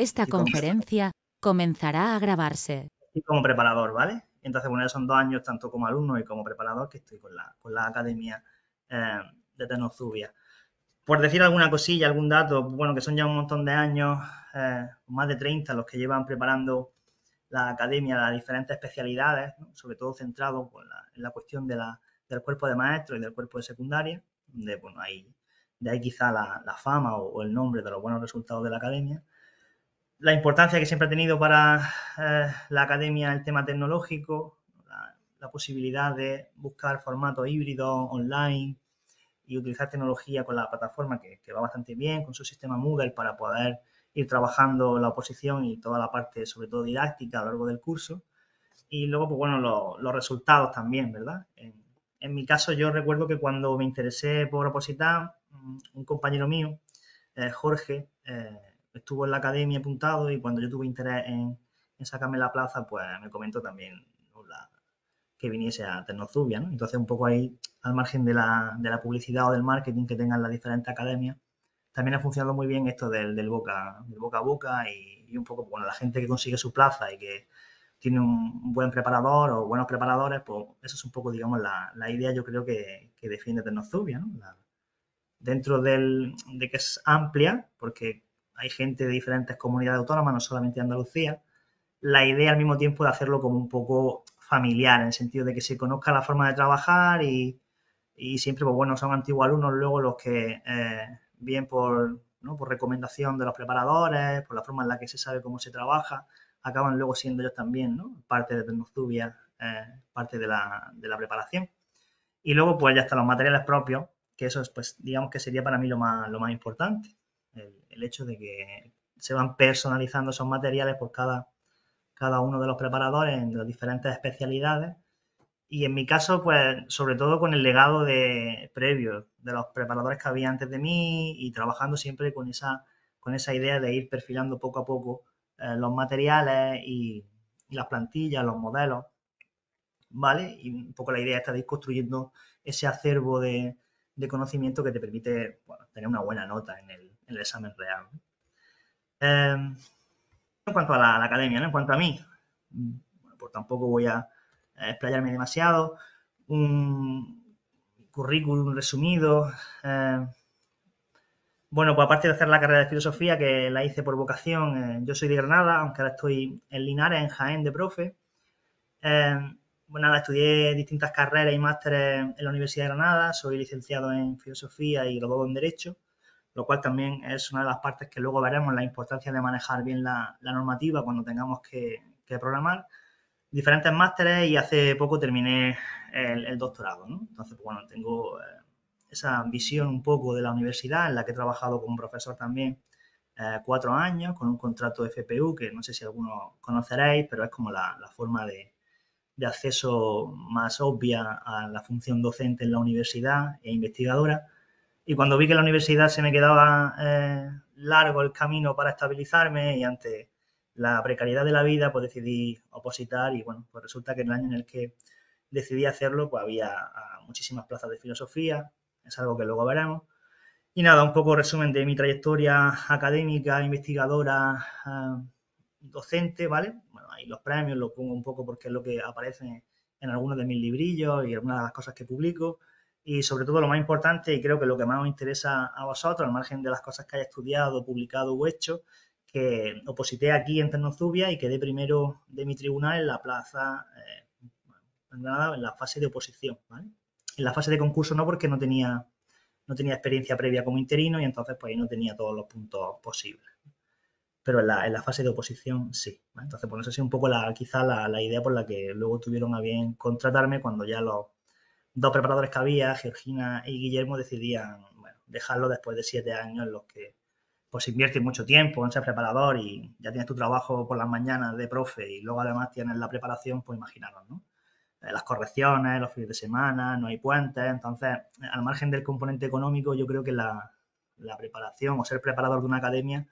Esta conferencia comenzará a grabarse. Y como preparador, ¿vale? Entonces, bueno, son 2 años tanto como alumno y como preparador que estoy con la academia de Tecnozubia. Por decir alguna cosilla, algún dato, bueno, que son ya un montón de años, más de 30 los que llevan preparando la academia, las diferentes especialidades, ¿no? Sobre todo centrado pues, en la cuestión del cuerpo de maestros y del cuerpo de secundaria, donde, bueno, de ahí quizá la fama o el nombre de los buenos resultados de la academia. La importancia que siempre ha tenido para la academia el tema tecnológico, la posibilidad de buscar formatos híbridos online y utilizar tecnología con la plataforma que va bastante bien, con su sistema Moodle para poder ir trabajando la oposición y toda la parte, sobre todo didáctica, a lo largo del curso. Y luego, pues bueno, los resultados también, ¿verdad? En mi caso, yo recuerdo que cuando me interesé por opositar, un compañero mío, Jorge, estuvo en la academia apuntado y cuando yo tuve interés en sacarme la plaza, pues me comentó también, ¿no? Que viniese a Tecnozubia, ¿no? Entonces, un poco ahí, al margen de la publicidad o del marketing que tengan las diferentes academias, también ha funcionado muy bien esto del boca a boca y un poco, bueno, la gente que consigue su plaza y que tiene un buen preparador o buenos preparadores, pues eso es un poco, digamos, la idea yo creo que defiende Tecnozubia, ¿no? Dentro de que es amplia, porque hay gente de diferentes comunidades autónomas, no solamente de Andalucía, la idea al mismo tiempo de hacerlo como un poco familiar, en el sentido de que se conozca la forma de trabajar y siempre, pues bueno, son antiguos alumnos luego los que, bien por, ¿no? por recomendación de los preparadores, por la forma en la que se sabe cómo se trabaja, acaban luego siendo ellos también, ¿no? Parte de Tecnozubia, parte de la preparación. Y luego, pues ya están los materiales propios, que eso es, pues, digamos que sería para mí lo más importante. El hecho de que se van personalizando esos materiales por cada uno de los preparadores en las diferentes especialidades. Y en mi caso, pues, sobre todo con el legado previo de los preparadores que había antes de mí y trabajando siempre con esa idea de ir perfilando poco a poco los materiales y las plantillas, los modelos, ¿vale? Y un poco la idea está de ir construyendo ese acervo de conocimiento que te permite, bueno, tener una buena nota en el examen real, ¿no? En cuanto a la academia, ¿no? En cuanto a mí, bueno, pues tampoco voy a explayarme demasiado. Un currículum resumido. eh, bueno, pues aparte de hacer la carrera de filosofía, que la hice por vocación, yo soy de Granada, aunque ahora estoy en Linares, en Jaén, de profe. Eh, bueno, nada, estudié distintas carreras y másteres en la Universidad de Granada, soy licenciado en filosofía y graduado en Derecho, lo cual también es una de las partes que luego veremos la importancia de manejar bien la normativa cuando tengamos que programar. Diferentes másteres y hace poco terminé el doctorado, ¿no? Entonces, pues, bueno, tengo esa visión un poco de la universidad en la que he trabajado como profesor también 4 años con un contrato de FPU que no sé si algunos conoceréis, pero es como la forma de acceso más obvia a la función docente en la universidad e investigadora. Y cuando vi que en la universidad se me quedaba largo el camino para estabilizarme y ante la precariedad de la vida, pues decidí opositar y bueno, pues resulta que en el año en el que decidí hacerlo, pues había muchísimas plazas de filosofía, es algo que luego veremos. Y nada, un poco resumen de mi trayectoria académica, investigadora, docente, ¿vale? Bueno, ahí los premios los pongo un poco porque es lo que aparece en algunos de mis librillos y algunas de las cosas que publico. Y sobre todo lo más importante, y creo que lo que más os interesa a vosotros, al margen de las cosas que hayáis estudiado, publicado o hecho, que oposité aquí en Tecnozubia y quedé primero de mi tribunal en la plaza, en la fase de oposición, ¿vale? En la fase de concurso no, porque no tenía experiencia previa como interino y entonces pues ahí no tenía todos los puntos posibles. Pero en la fase de oposición sí, ¿vale? Entonces, pues esa es un poco quizá la idea por la que luego tuvieron a bien contratarme cuando ya los dos preparadores que había, Georgina y Guillermo, decidían, bueno, dejarlo después de 7 años en los que pues inviertes mucho tiempo en ser preparador y ya tienes tu trabajo por las mañanas de profe y luego además tienes la preparación, pues imaginaros, ¿no? Las correcciones, los fines de semana, no hay puentes, entonces, al margen del componente económico, yo creo que la preparación o ser preparador de una academia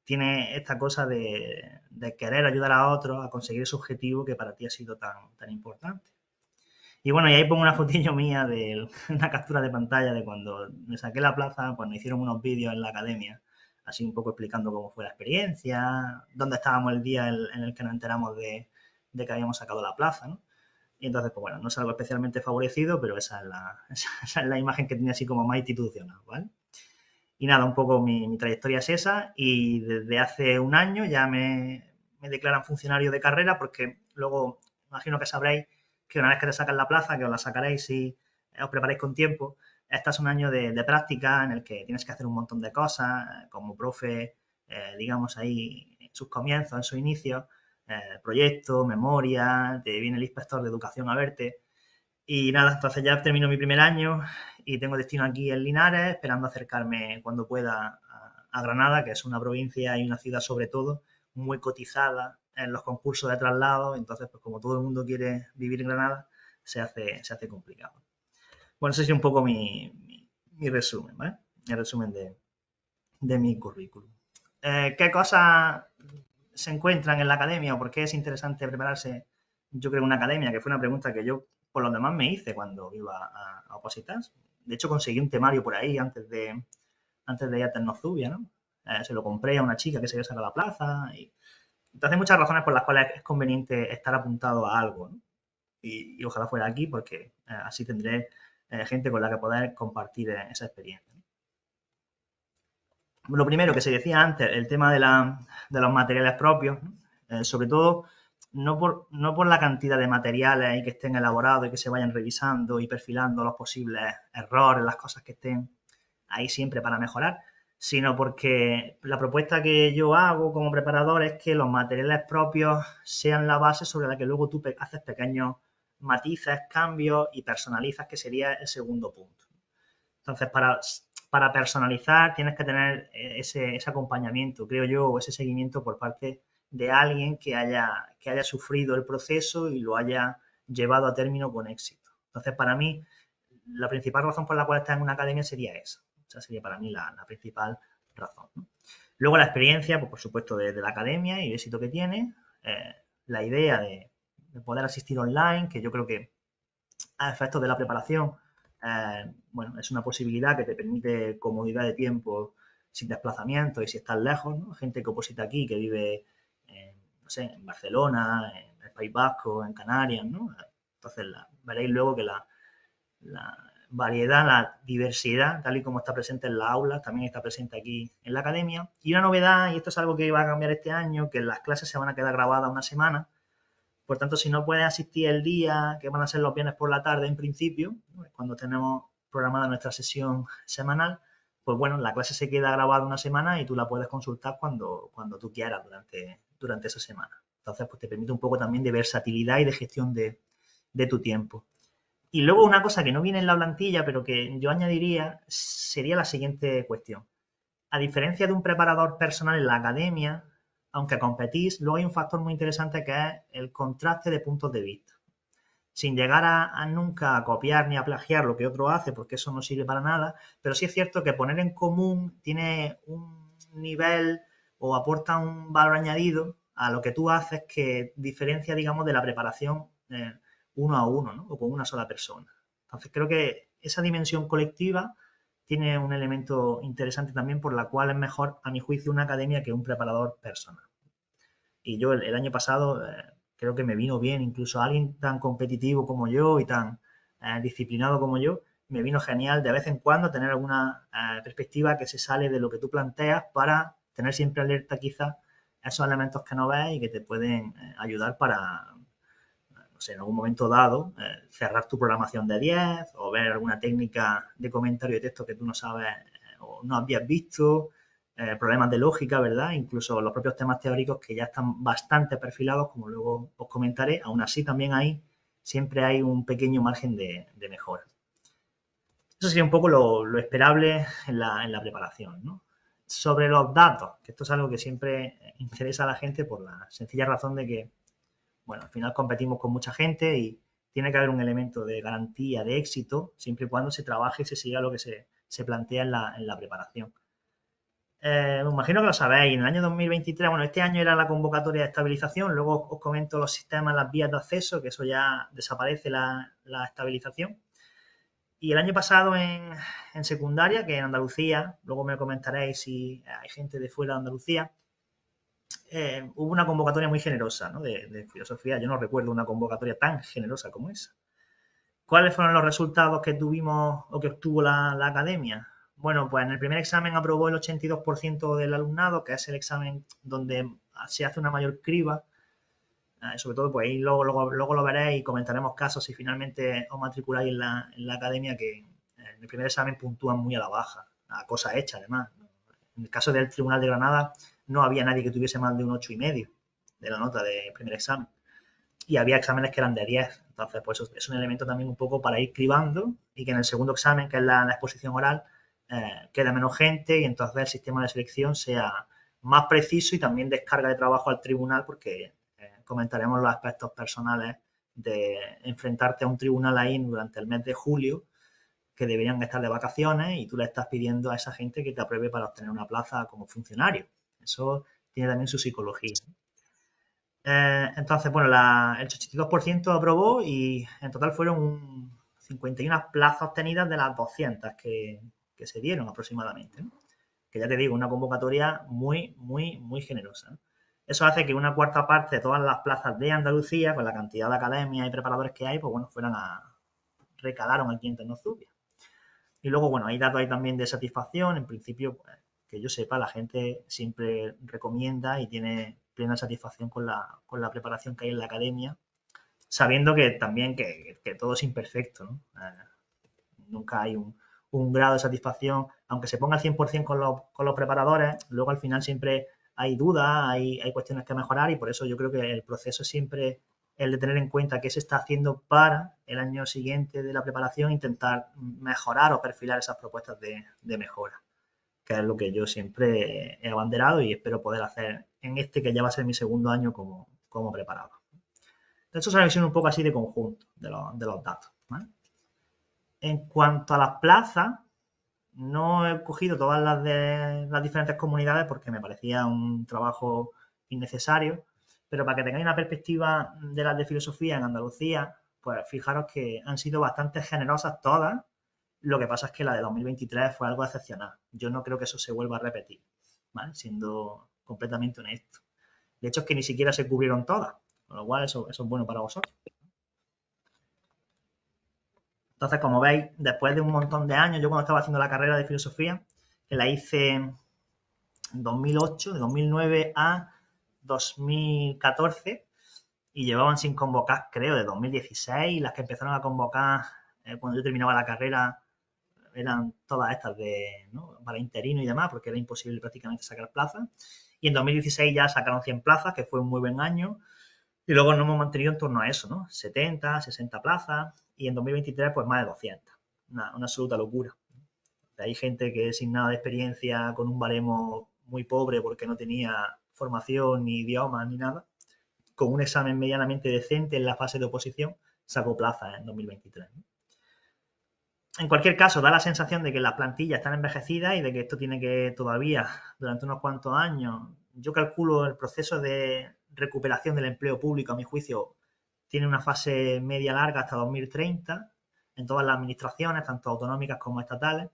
tiene esta cosa de querer ayudar a otros a conseguir ese objetivo que para ti ha sido tan importante. Y bueno, y ahí pongo una fotillo mía de una captura de pantalla de cuando me saqué la plaza, cuando hicieron unos vídeos en la academia así un poco explicando cómo fue la experiencia, dónde estábamos el día en el que nos enteramos de que habíamos sacado la plaza, ¿no? Y entonces, pues bueno, no es algo especialmente favorecido, pero esa es esa es la imagen que tenía así como más institucional, ¿vale? Y nada, un poco mi trayectoria es esa y desde hace un año ya me declaran funcionario de carrera porque luego imagino que sabréis que una vez que te sacan la plaza, que os la sacaréis si os preparáis con tiempo, estás un año de práctica en el que tienes que hacer un montón de cosas, como profe, digamos ahí en sus comienzos, en sus inicios, proyectos, memoria, te viene el inspector de educación a verte y nada, entonces ya termino mi primer año y tengo destino aquí en Linares, esperando acercarme cuando pueda a Granada, que es una provincia y una ciudad sobre todo muy cotizada en los concursos de traslado, entonces pues como todo el mundo quiere vivir en Granada, se hace complicado. Bueno, ese es un poco mi resumen, ¿vale? El resumen de mi currículum. ¿Qué cosas se encuentran en la academia o por qué es interesante prepararse, yo creo, en una academia? Que fue una pregunta que yo por lo demás me hice cuando iba a Opositas. De hecho, conseguí un temario por ahí antes de ir a Tecnozubia, ¿no? Se lo compré a una chica que se había sacado la plaza. Entonces, hay muchas razones por las cuales es conveniente estar apuntado a algo, ¿no? Y ojalá fuera aquí porque así tendré gente con la que poder compartir esa experiencia. Lo primero que se decía antes, el tema de los materiales propios, ¿no? Sobre todo no por la cantidad de materiales que estén elaborados y que se vayan revisando y perfilando los posibles errores, las cosas que estén ahí siempre para mejorar, sino porque la propuesta que yo hago como preparador es que los materiales propios sean la base sobre la que luego tú haces pequeños matices, cambios y personalizas, que sería el segundo punto. Entonces, para personalizar tienes que tener ese acompañamiento, creo yo, o ese seguimiento por parte de alguien que haya sufrido el proceso y lo haya llevado a término con éxito. Entonces, para mí, la principal razón por la cual estás en una academia sería esa. O sea, sería para mí la principal razón, ¿no? Luego la experiencia, pues por supuesto, de la academia y el éxito que tiene, la idea de poder asistir online, que yo creo que a efectos de la preparación, bueno, es una posibilidad que te permite comodidad de tiempo sin desplazamiento y si estás lejos, ¿no? Gente que oposita aquí, que vive, no sé, en Barcelona, en el País Vasco, en Canarias, ¿no? Entonces veréis luego que la variedad, la diversidad, tal y como está presente en la aula, también está presente aquí en la academia. Y una novedad, y esto es algo que va a cambiar este año, que las clases se van a quedar grabadas una semana. Por tanto, si no puedes asistir el día, que van a ser los viernes por la tarde en principio, cuando tenemos programada nuestra sesión semanal, pues bueno, la clase se queda grabada una semana y tú la puedes consultar cuando tú quieras durante esa semana. Entonces, pues te permite un poco también de versatilidad y de gestión de tu tiempo. Y luego una cosa que no viene en la plantilla, pero que yo añadiría, sería la siguiente cuestión. A diferencia de un preparador personal en la academia, aunque competís, luego hay un factor muy interesante que es el contraste de puntos de vista. Sin llegar a nunca a copiar ni a plagiar lo que otro hace, porque eso no sirve para nada, pero sí es cierto que poner en común tiene un nivel o aporta un valor añadido a lo que tú haces que diferencia, digamos, de la preparación uno a uno, ¿no? O con una sola persona. Entonces creo que esa dimensión colectiva tiene un elemento interesante también por la cual es mejor, a mi juicio, una academia que un preparador personal. Y yo el año pasado creo que me vino bien, incluso a alguien tan competitivo como yo y tan disciplinado como yo, me vino genial de vez en cuando tener alguna perspectiva que se sale de lo que tú planteas para tener siempre alerta quizás esos elementos que no ves y que te pueden ayudar para, no sé, en algún momento dado, cerrar tu programación de 10 o ver alguna técnica de comentario de texto que tú no sabes o no habías visto, problemas de lógica, ¿verdad? Incluso los propios temas teóricos que ya están bastante perfilados, como luego os comentaré, aún así también siempre hay un pequeño margen de mejora. Eso sería un poco lo esperable en la preparación, ¿no? Sobre los datos, que esto es algo que siempre interesa a la gente por la sencilla razón de que, bueno, al final competimos con mucha gente y tiene que haber un elemento de garantía de éxito siempre y cuando se trabaje y se siga lo que se plantea en la preparación. Me imagino que lo sabéis, en el año 2023, bueno, este año era la convocatoria de estabilización, luego os comento los sistemas, las vías de acceso, que eso ya desaparece la estabilización. Y el año pasado en secundaria, que en Andalucía, luego me comentaréis si hay gente de fuera de Andalucía, hubo una convocatoria muy generosa, ¿no? de filosofía. Yo no recuerdo una convocatoria tan generosa como esa. ¿Cuáles fueron los resultados que tuvimos o que obtuvo la academia? Bueno, pues en el primer examen aprobó el 82% del alumnado, que es el examen donde se hace una mayor criba. Sobre todo, pues ahí luego lo veréis y comentaremos casos si finalmente os matriculáis en la academia, que en el primer examen puntúan muy a la baja, a cosa hecha además. En el caso del Tribunal de Granada no había nadie que tuviese más de un 8,5 de la nota del primer examen. Y había exámenes que eran de 10. Entonces, pues es un elemento también un poco para ir cribando y que en el segundo examen, que es la exposición oral, quede menos gente y entonces el sistema de selección sea más preciso y también descarga de trabajo al tribunal, porque comentaremos los aspectos personales de enfrentarte a un tribunal ahí durante el mes de julio, que deberían estar de vacaciones y tú le estás pidiendo a esa gente que te apruebe para obtener una plaza como funcionario. Eso tiene también su psicología. Entonces, bueno, el 82% aprobó y en total fueron 51 plazas obtenidas de las 200 que se dieron aproximadamente, ¿no? Que ya te digo, una convocatoria muy, muy, muy generosa, ¿no? Eso hace que una cuarta parte de todas las plazas de Andalucía, con la cantidad de academias y preparadores que hay, pues bueno, recalaron aquí en Tenozubia. Y luego, bueno, hay datos ahí también de satisfacción. En principio, pues, que yo sepa, la gente siempre recomienda y tiene plena satisfacción con la preparación que hay en la academia, sabiendo que también que todo es imperfecto, ¿no? Nunca hay un grado de satisfacción, aunque se ponga al 100% con los preparadores, luego al final siempre hay dudas, hay cuestiones que mejorar y por eso yo creo que el proceso es siempre el de tener en cuenta qué se está haciendo para el año siguiente de la preparación, intentar mejorar o perfilar esas propuestas de mejora, que es lo que yo siempre he abanderado y espero poder hacer en este que ya va a ser mi segundo año como preparado. Esto es una visión un poco así de conjunto de los datos, ¿vale? En cuanto a las plazas, no he cogido todas las de las diferentes comunidades porque me parecía un trabajo innecesario, pero para que tengáis una perspectiva de las de filosofía en Andalucía, pues fijaros que han sido bastante generosas todas. Lo que pasa es que la de 2023 fue algo excepcional. Yo no creo que eso se vuelva a repetir, ¿vale? Siendo completamente honesto. De hecho, es que ni siquiera se cubrieron todas, con lo cual eso es bueno para vosotros. Entonces, como veis, después de un montón de años, yo cuando estaba haciendo la carrera de filosofía, que la hice en 2008, de 2009 a 2014, y llevaban sin convocar, creo, de 2016, y las que empezaron a convocar cuando yo terminaba la carrera eran todas estas ¿no? para interino y demás, porque era imposible prácticamente sacar plazas. Y en 2016 ya sacaron 100 plazas, que fue un muy buen año. Y luego nos hemos mantenido en torno a eso, ¿no? 70, 60 plazas. Y en 2023, pues más de 200. Una absoluta locura. Hay gente que sin nada de experiencia, con un baremo muy pobre porque no tenía formación ni idioma ni nada, con un examen medianamente decente en la fase de oposición, sacó plaza en 2023, ¿no? En cualquier caso, da la sensación de que las plantillas están envejecidas y de que esto tiene que todavía, durante unos cuantos años, yo calculo el proceso de recuperación del empleo público, a mi juicio, tiene una fase media larga hasta 2030 en todas las administraciones, tanto autonómicas como estatales.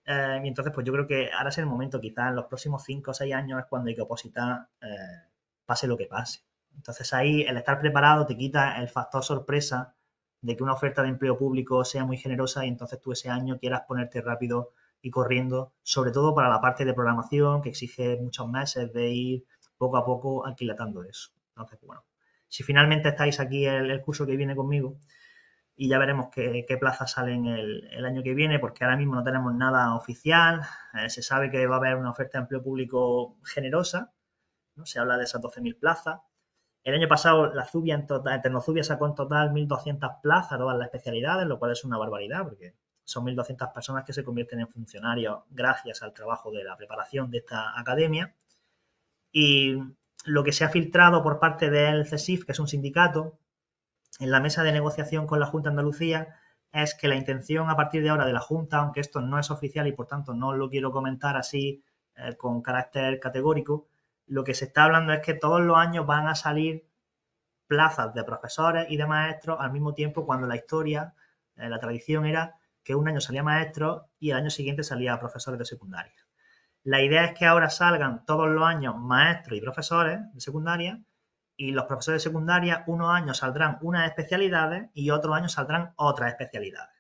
Y entonces, pues yo creo que ahora es el momento, quizás en los próximos 5 o 6 años es cuando hay que opositar, pase lo que pase. Entonces ahí el estar preparado te quita el factor sorpresa de que una oferta de empleo público sea muy generosa y entonces tú ese año quieras ponerte rápido y corriendo, sobre todo para la parte de programación que exige muchos meses de ir poco a poco aquilatando eso. Entonces, bueno, si finalmente estáis aquí el curso que viene conmigo, y ya veremos qué plazas salen el año que viene, porque ahora mismo no tenemos nada oficial. Se sabe que va a haber una oferta de empleo público generosa, ¿no? Se habla de esas 12.000 plazas. El año pasado la Zubia en Tecnozubia sacó en total 1.200 plazas, todas las especialidades, lo cual es una barbaridad, porque son 1.200 personas que se convierten en funcionarios gracias al trabajo de la preparación de esta academia. Y lo que se ha filtrado por parte del CESIF, que es un sindicato, en la mesa de negociación con la Junta de Andalucía, es que la intención a partir de ahora de la Junta, aunque esto no es oficial y por tanto no lo quiero comentar así con carácter categórico, lo que se está hablando es que todos los años van a salir plazas de profesores y de maestros al mismo tiempo, cuando la historia, la tradición era que un año salía maestro y el año siguiente salía profesores de secundaria. La idea es que ahora salgan todos los años maestros y profesores de secundaria y los profesores de secundaria unos años saldrán unas especialidades y otros años saldrán otras especialidades.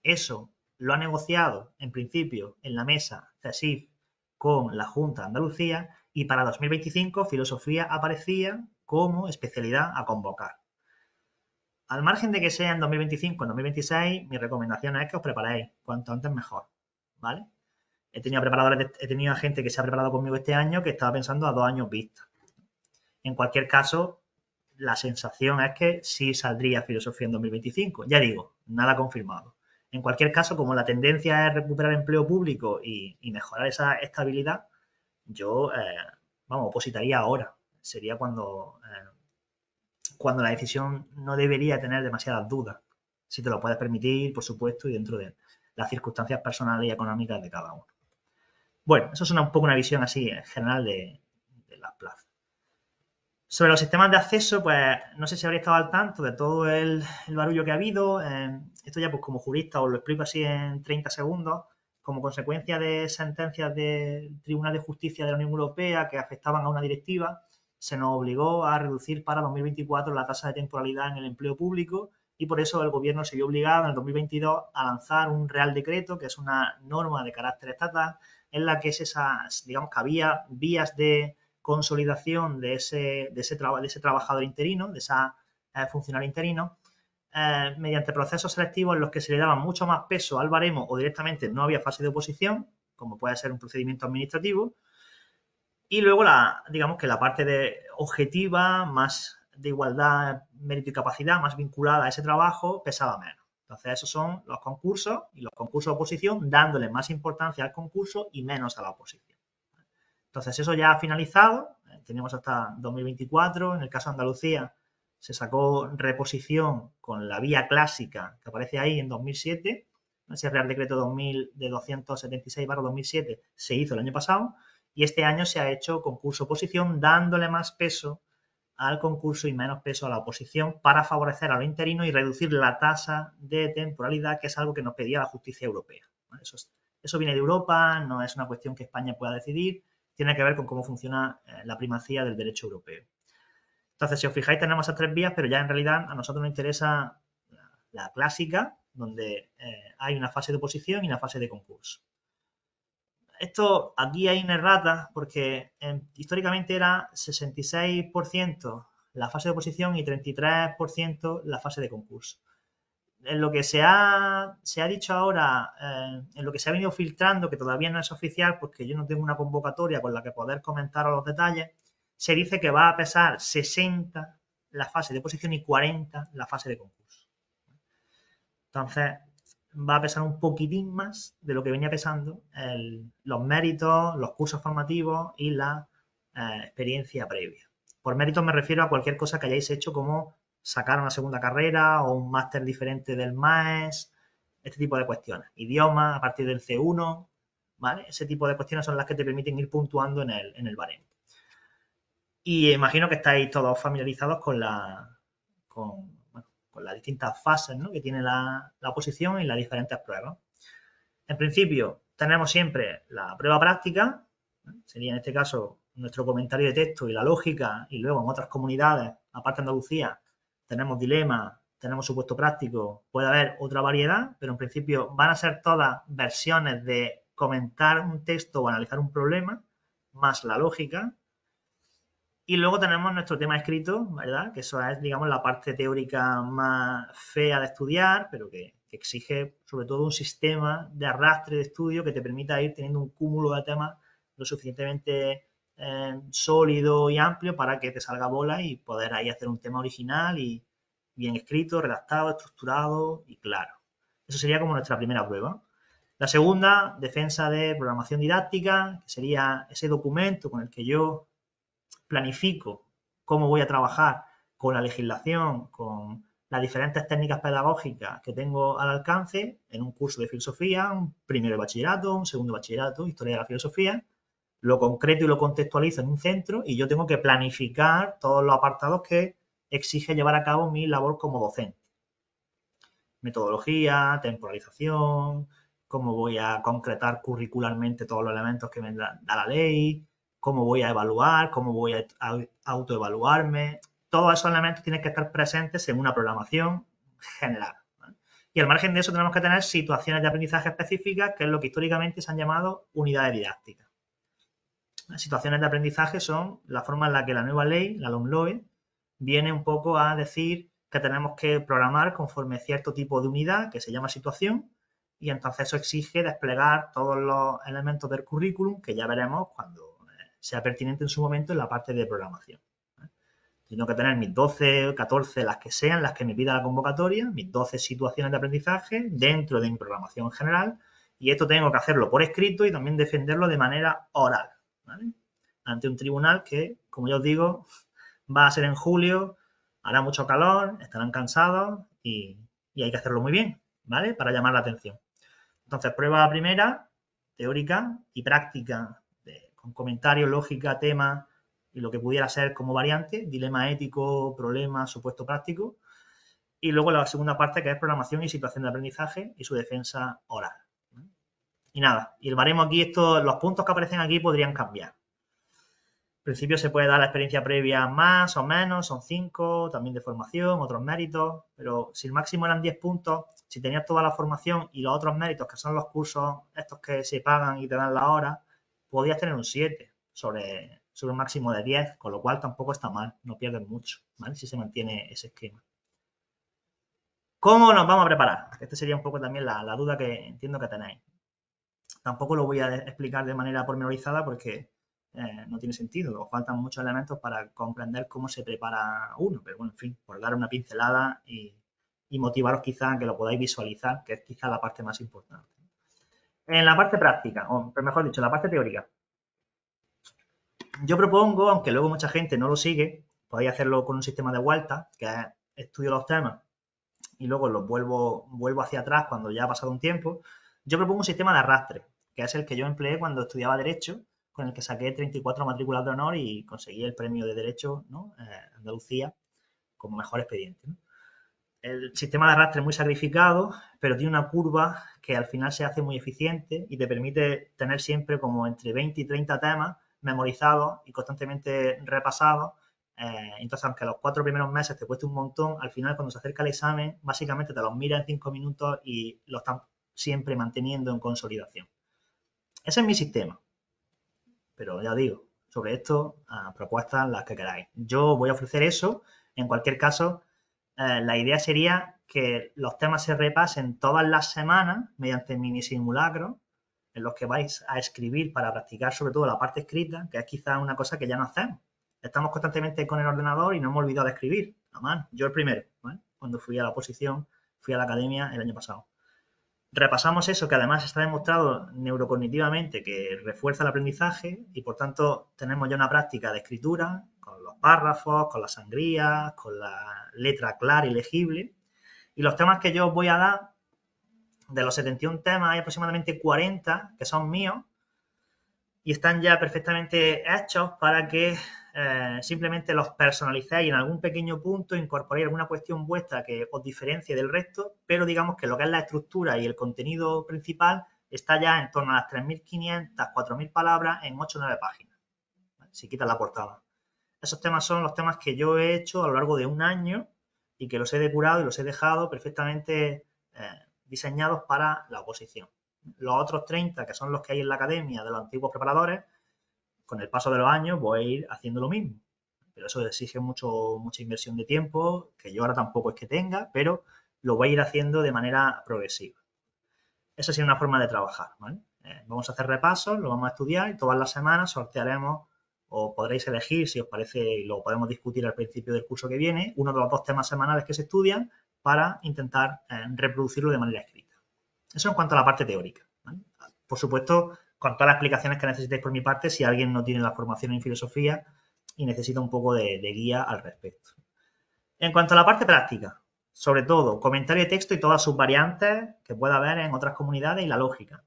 Eso lo ha negociado en principio en la mesa CESIF con la Junta de Andalucía y para 2025 filosofía aparecía como especialidad a convocar. Al margen de que sea en 2025 o en 2026, mi recomendación es que os preparéis cuanto antes mejor, ¿vale? He tenido gente que se ha preparado conmigo este año que estaba pensando a 2 años vista. En cualquier caso, la sensación es que sí saldría filosofía en 2025. Ya digo, nada confirmado. En cualquier caso, como la tendencia es recuperar empleo público y mejorar esa estabilidad, yo, opositaría ahora. Sería cuando la decisión no debería tener demasiadas dudas. Si te lo puedes permitir, por supuesto, y dentro de las circunstancias personales y económicas de cada uno. Bueno, eso es un poco una visión así general de las plazas. Sobre los sistemas de acceso, pues no sé si habréis estado al tanto de todo el barullo que ha habido. Esto ya pues como jurista os lo explico así en 30 segundos. Como consecuencia de sentencias del Tribunal de Justicia de la Unión Europea que afectaban a una directiva, se nos obligó a reducir para 2024 la tasa de temporalidad en el empleo público y por eso el Gobierno se vio obligado en el 2022 a lanzar un Real Decreto, que es una norma de carácter estatal, en la que digamos que había vías de consolidación de ese trabajador interino, de ese funcionario interino, mediante procesos selectivos en los que se le daba mucho más peso al baremo o directamente no había fase de oposición, como puede ser un procedimiento administrativo, y luego digamos que la parte objetiva, más de igualdad, mérito y capacidad, más vinculada a ese trabajo, pesaba menos. Entonces, esos son los concursos y los concursos de oposición, dándole más importancia al concurso y menos a la oposición. Entonces, eso ya ha finalizado, tenemos hasta 2024, en el caso de Andalucía se sacó reposición con la vía clásica que aparece ahí en 2007, ese Real Decreto 276/2007 se hizo el año pasado y este año se ha hecho concurso-oposición dándole más peso al concurso y menos peso a la oposición para favorecer a los interinos y reducir la tasa de temporalidad, que es algo que nos pedía la justicia europea. Eso viene de Europa, no es una cuestión que España pueda decidir, tiene que ver con cómo funciona la primacía del derecho europeo. Entonces, si os fijáis, tenemos esas 3 vías, pero ya en realidad a nosotros nos interesa la clásica, donde hay una fase de oposición y una fase de concurso. Esto aquí hay una errata porque históricamente era 66% la fase de oposición y 33% la fase de concurso. En lo que se ha dicho ahora, en lo que se ha venido filtrando, que todavía no es oficial porque yo no tengo una convocatoria con la que poder comentar los detalles, se dice que va a pesar 60 la fase de oposición y 40 la fase de concurso. Entonces, va a pesar un poquitín más de lo que venía pesando los méritos, los cursos formativos y la experiencia previa. Por méritos me refiero a cualquier cosa que hayáis hecho como sacar una segunda carrera o un máster diferente del MAES, este tipo de cuestiones. Idioma a partir del C1, ¿vale? Ese tipo de cuestiones son las que te permiten ir puntuando en el baremo. Y imagino que estáis todos familiarizados con las distintas fases, ¿no?, que tiene la oposición y las diferentes pruebas. En principio, tenemos siempre la prueba práctica, sería en este caso nuestro comentario de texto y la lógica, y luego en otras comunidades, aparte de Andalucía, tenemos dilema, tenemos supuesto práctico, puede haber otra variedad, pero en principio van a ser todas versiones de comentar un texto o analizar un problema, más la lógica. Y luego tenemos nuestro tema escrito, ¿verdad? Que eso es, digamos, la parte teórica más fea de estudiar, pero que exige sobre todo un sistema de arrastre de estudio que te permita ir teniendo un cúmulo de temas lo suficientemente sólido y amplio para que te salga bola y poder ahí hacer un tema original y bien escrito, redactado, estructurado y claro. Eso sería como nuestra primera prueba. La segunda, defensa de programación didáctica, que sería ese documento con el que yo planifico cómo voy a trabajar con la legislación, con las diferentes técnicas pedagógicas que tengo al alcance en un curso de filosofía, un primero de bachillerato, un segundo de bachillerato, historia de la filosofía, lo concreto y lo contextualizo en un centro y yo tengo que planificar todos los apartados que exige llevar a cabo mi labor como docente. metodología, temporalización, cómo voy a concretar curricularmente todos los elementos que me da la ley, cómo voy a evaluar, cómo voy a autoevaluarme. Todos esos elementos tienen que estar presentes en una programación general. ¿Vale? Y al margen de eso tenemos que tener situaciones de aprendizaje específicas, que es lo que históricamente se han llamado unidades didácticas. Las situaciones de aprendizaje son la forma en la que la nueva ley, la LOMLOE, viene un poco a decir que tenemos que programar conforme cierto tipo de unidad que se llama situación, y entonces eso exige desplegar todos los elementos del currículum que ya veremos cuando sea pertinente en su momento en la parte de programación. Tengo que tener mis 12 o 14, las que sean, las que me pida la convocatoria, mis 12 situaciones de aprendizaje dentro de mi programación general, y esto tengo que hacerlo por escrito y también defenderlo de manera oral, ¿vale? Ante un tribunal que, como ya os digo, va a ser en julio, hará mucho calor, estarán cansados y hay que hacerlo muy bien, ¿vale? Para llamar la atención. Entonces, prueba primera, teórica y práctica, con comentarios, lógica, tema y lo que pudiera ser como variante, dilema ético, problema, supuesto práctico. Y luego la segunda parte, que es programación y situación de aprendizaje y su defensa oral. Y nada, y el baremo aquí, los puntos que aparecen aquí podrían cambiar. En principio se puede dar la experiencia previa más o menos, son 5, también de formación, otros méritos, pero si el máximo eran 10 puntos, si tenías toda la formación y los otros méritos, que son los cursos estos que se pagan y te dan la hora, podías tener un 7 sobre un máximo de 10, con lo cual tampoco está mal, no pierdes mucho, ¿vale? Si se mantiene ese esquema. ¿Cómo nos vamos a preparar? Esta sería un poco también la duda que entiendo que tenéis. Tampoco lo voy a explicar de manera pormenorizada porque no tiene sentido, os faltan muchos elementos para comprender cómo se prepara uno, pero bueno, en fin, por dar una pincelada y motivaros quizá a que lo podáis visualizar, que es quizá la parte más importante. En la parte práctica, o mejor dicho, en la parte teórica, yo propongo, aunque luego mucha gente no lo sigue, podéis hacerlo con un sistema de vuelta, que es estudio los temas y luego los vuelvo hacia atrás cuando ya ha pasado un tiempo. Yo propongo un sistema de arrastre, que es el que yo empleé cuando estudiaba Derecho, con el que saqué 34 matrículas de honor y conseguí el premio de Derecho, ¿no? Andalucía como mejor expediente, ¿no? El sistema de arrastre es muy sacrificado, pero tiene una curva que al final se hace muy eficiente y te permite tener siempre como entre 20 y 30 temas memorizados y constantemente repasados. Entonces, aunque los 4 primeros meses te cueste un montón, al final cuando se acerca el examen, básicamente te los mira en 5 minutos y lo están siempre manteniendo en consolidación. Ese es mi sistema. Pero ya digo, sobre esto, propuestas las que queráis. Yo voy a ofrecer eso. En cualquier caso, la idea sería que los temas se repasen todas las semanas mediante mini simulacros en los que vais a escribir para practicar sobre todo la parte escrita, que es quizás una cosa que ya no hacemos. Estamos constantemente con el ordenador y no hemos olvidado de escribir a mano. Yo el primero, ¿vale? Cuando fui a la oposición, fui a la academia el año pasado. Repasamos eso que además está demostrado neurocognitivamente que refuerza el aprendizaje y por tanto tenemos ya una práctica de escritura con los párrafos, con las sangrías, con la letra clara y legible. Y los temas que yo os voy a dar, de los 71 temas hay aproximadamente 40 que son míos y están ya perfectamente hechos para que simplemente los personalicéis y en algún pequeño punto incorporéis alguna cuestión vuestra que os diferencie del resto, pero digamos que lo que es la estructura y el contenido principal está ya en torno a las 3.500, 4.000 palabras en 8 o 9 páginas, ¿vale? Si quitas la portada. Esos temas son los temas que yo he hecho a lo largo de un año y que los he depurado y los he dejado perfectamente diseñados para la oposición. Los otros 30, que son los que hay en la academia de los antiguos preparadores, con el paso de los años voy a ir haciendo lo mismo. Pero eso exige mucha inversión de tiempo, que yo ahora tampoco es que tenga, pero lo voy a ir haciendo de manera progresiva. Esa es una forma de trabajar, ¿vale? Vamos a hacer repasos, lo vamos a estudiar y todas las semanas sortearemos o podréis elegir, si os parece, y lo podemos discutir al principio del curso que viene, uno de los 2 temas semanales que se estudian para intentar reproducirlo de manera escrita. Eso en cuanto a la parte teórica, ¿vale? Por supuesto, con todas las explicaciones que necesitéis por mi parte, si alguien no tiene la formación en filosofía y necesita un poco de guía al respecto. En cuanto a la parte práctica, sobre todo, comentario de texto y todas sus variantes que pueda haber en otras comunidades y la lógica.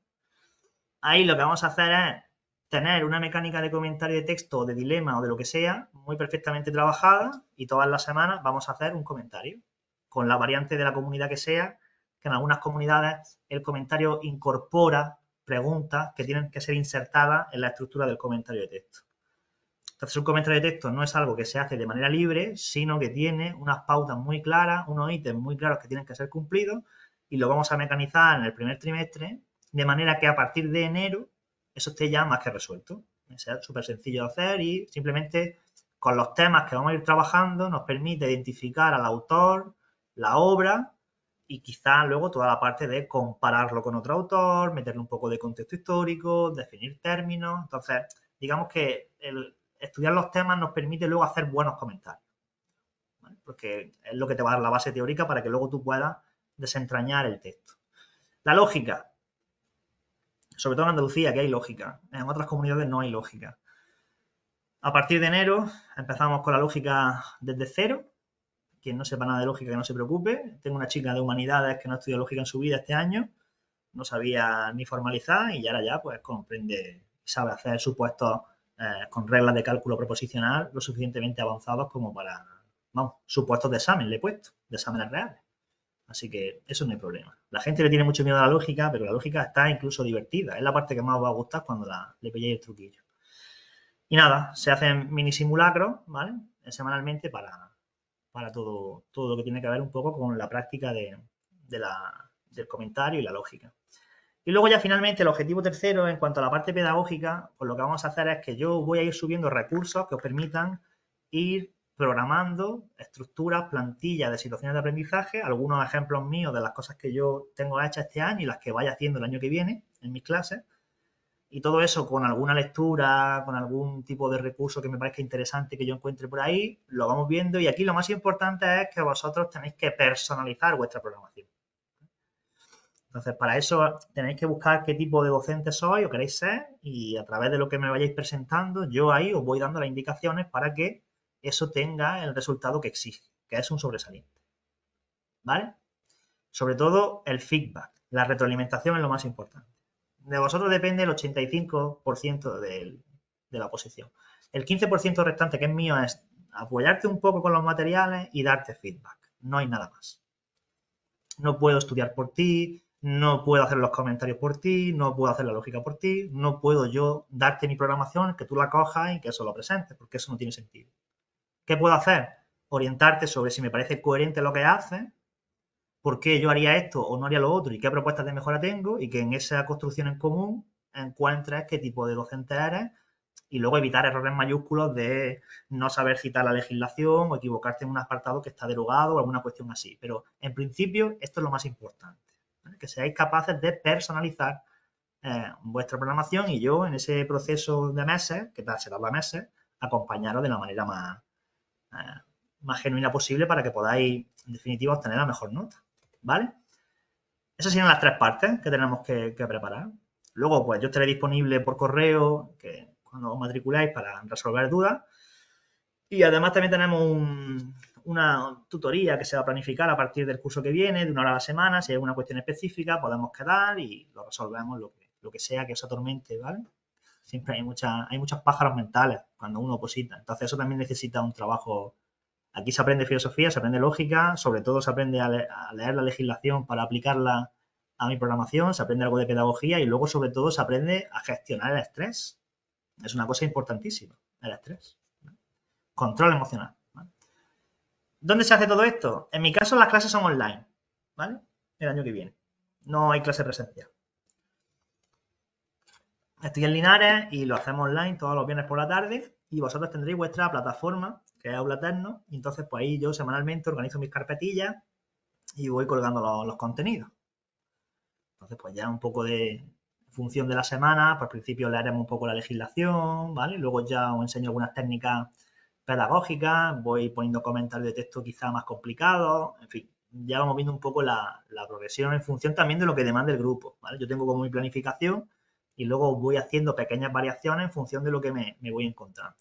Ahí lo que vamos a hacer es tener una mecánica de comentario de texto o de dilema o de lo que sea muy perfectamente trabajada y todas las semanas vamos a hacer un comentario con la variante de la comunidad que sea que en algunas comunidades el comentario incorpora preguntas que tienen que ser insertadas en la estructura del comentario de texto. Entonces, un comentario de texto no es algo que se hace de manera libre, sino que tiene unas pautas muy claras, unos ítems muy claros que tienen que ser cumplidos y lo vamos a mecanizar en el primer trimestre, de manera que a partir de enero eso esté ya más que resuelto. Es súper sencillo de hacer y simplemente con los temas que vamos a ir trabajando nos permite identificar al autor, la obra y quizás luego toda la parte de compararlo con otro autor, meterle un poco de contexto histórico, definir términos. Entonces, digamos que estudiar los temas nos permite luego hacer buenos comentarios, ¿vale? Porque es lo que te va a dar la base teórica para que luego tú puedas desentrañar el texto. La lógica, sobre todo en Andalucía, que hay lógica. En otras comunidades no hay lógica. A partir de enero empezamos con la lógica desde cero. Quien no sepa nada de lógica, que no se preocupe. Tengo una chica de humanidades que no estudió lógica en su vida este año. No sabía ni formalizar y ahora ya pues comprende, sabe hacer supuestos con reglas de cálculo proposicional lo suficientemente avanzados como para, vamos, supuestos de examen le he puesto, de exámenes reales. Así que eso no hay problema. La gente le tiene mucho miedo a la lógica, pero la lógica está incluso divertida. Es la parte que más os va a gustar cuando le pilléis el truquillo. Y nada, se hacen mini simulacros, ¿vale? Semanalmente para todo lo que tiene que ver un poco con la práctica del comentario y la lógica. Y luego ya finalmente el objetivo tercero, en cuanto a la parte pedagógica, pues lo que vamos a hacer es que yo voy a ir subiendo recursos que os permitan ir programando estructuras, plantillas de situaciones de aprendizaje, algunos ejemplos míos de las cosas que yo tengo hechas este año y las que vaya haciendo el año que viene en mis clases. Y todo eso con alguna lectura, con algún tipo de recurso que me parezca interesante que yo encuentre por ahí, lo vamos viendo. Y aquí lo más importante es que vosotros tenéis que personalizar vuestra programación. Entonces, para eso tenéis que buscar qué tipo de docente sois o queréis ser y a través de lo que me vayáis presentando, yo ahí os voy dando las indicaciones para que eso tenga el resultado que exige, que es un sobresaliente. ¿Vale? Sobre todo el feedback, la retroalimentación es lo más importante. De vosotros depende el 85% de la posición. El 15% restante que es mío es apoyarte un poco con los materiales y darte feedback. No hay nada más. No puedo estudiar por ti, no puedo hacer los comentarios por ti, no puedo hacer la lógica por ti, no puedo yo darte mi programación, que tú la cojas y que eso lo presentes, porque eso no tiene sentido. ¿Qué puedo hacer? Orientarte sobre si me parece coherente lo que haces, por qué yo haría esto o no haría lo otro y qué propuestas de mejora tengo y que en esa construcción en común encuentres qué tipo de docente eres y luego evitar errores mayúsculos de no saber citar la legislación o equivocarte en un apartado que está derogado o alguna cuestión así. Pero en principio esto es lo más importante, ¿vale? Que seáis capaces de personalizar vuestra programación y yo en ese proceso de meses, que se tarda meses, acompañaros de la manera más genuina posible para que podáis en definitiva obtener la mejor nota, ¿vale? Esas serían las tres partes que tenemos que preparar. Luego, pues yo estaré disponible por correo, que cuando os matriculáis para resolver dudas. Y además también tenemos una tutoría que se va a planificar a partir del curso que viene, de 1 hora a la semana. Si hay alguna cuestión específica, podemos quedar y lo resolvemos lo que sea que os atormente, ¿vale? Siempre hay muchos pájaros mentales cuando uno oposita. Entonces eso también necesita un trabajo. Aquí se aprende filosofía, se aprende lógica, sobre todo se aprende a leer la legislación para aplicarla a mi programación, se aprende algo de pedagogía y luego sobre todo se aprende a gestionar el estrés. Es una cosa importantísima, el estrés. Control emocional, ¿vale? ¿Dónde se hace todo esto? En mi caso las clases son online, ¿vale? El año que viene. No hay clase presencial. Estoy en Linares y lo hacemos online todos los viernes por la tarde y vosotros tendréis vuestra plataforma, que es Aula Eterno, y entonces pues ahí yo semanalmente organizo mis carpetillas y voy colgando los contenidos. Entonces pues ya un poco de función de la semana, pues al principio leeremos un poco la legislación, ¿vale? Luego ya os enseño algunas técnicas pedagógicas, voy poniendo comentarios de texto quizá más complicados, en fin, ya vamos viendo un poco la progresión en función también de lo que demande el grupo, ¿vale? Yo tengo como mi planificación y luego voy haciendo pequeñas variaciones en función de lo que me voy encontrando.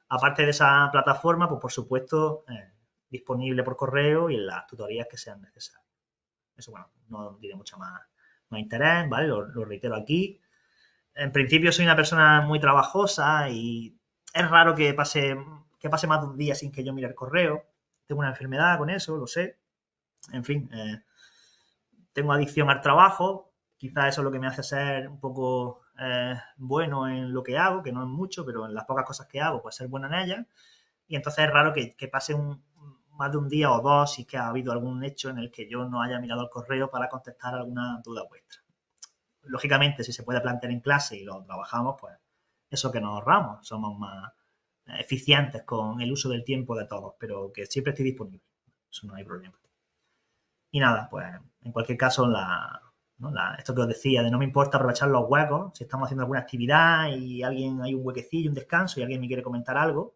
Aparte de esa plataforma, pues por supuesto, disponible por correo y en las tutorías que sean necesarias. Eso, bueno, no tiene mucho más interés, ¿vale? Lo reitero aquí. En principio soy una persona muy trabajosa y es raro que pase más de un día sin que yo mire el correo. Tengo una enfermedad con eso, lo sé. En fin, tengo adicción al trabajo, quizás eso es lo que me hace ser un poco bueno en lo que hago, que no es mucho, pero en las pocas cosas que hago, pues ser bueno en ellas. Y entonces es raro que pase más de un día o dos si es que ha habido algún hecho en el que yo no haya mirado el correo para contestar alguna duda vuestra. Lógicamente, si se puede plantear en clase y lo trabajamos, pues eso que nos ahorramos, somos más eficientes con el uso del tiempo de todos, pero que siempre estoy disponible, eso no hay problema. Y nada, pues en cualquier caso, ¿no? Esto que os decía, de no me importa aprovechar los huecos, si estamos haciendo alguna actividad y alguien hay un huequecillo, un descanso y alguien me quiere comentar algo,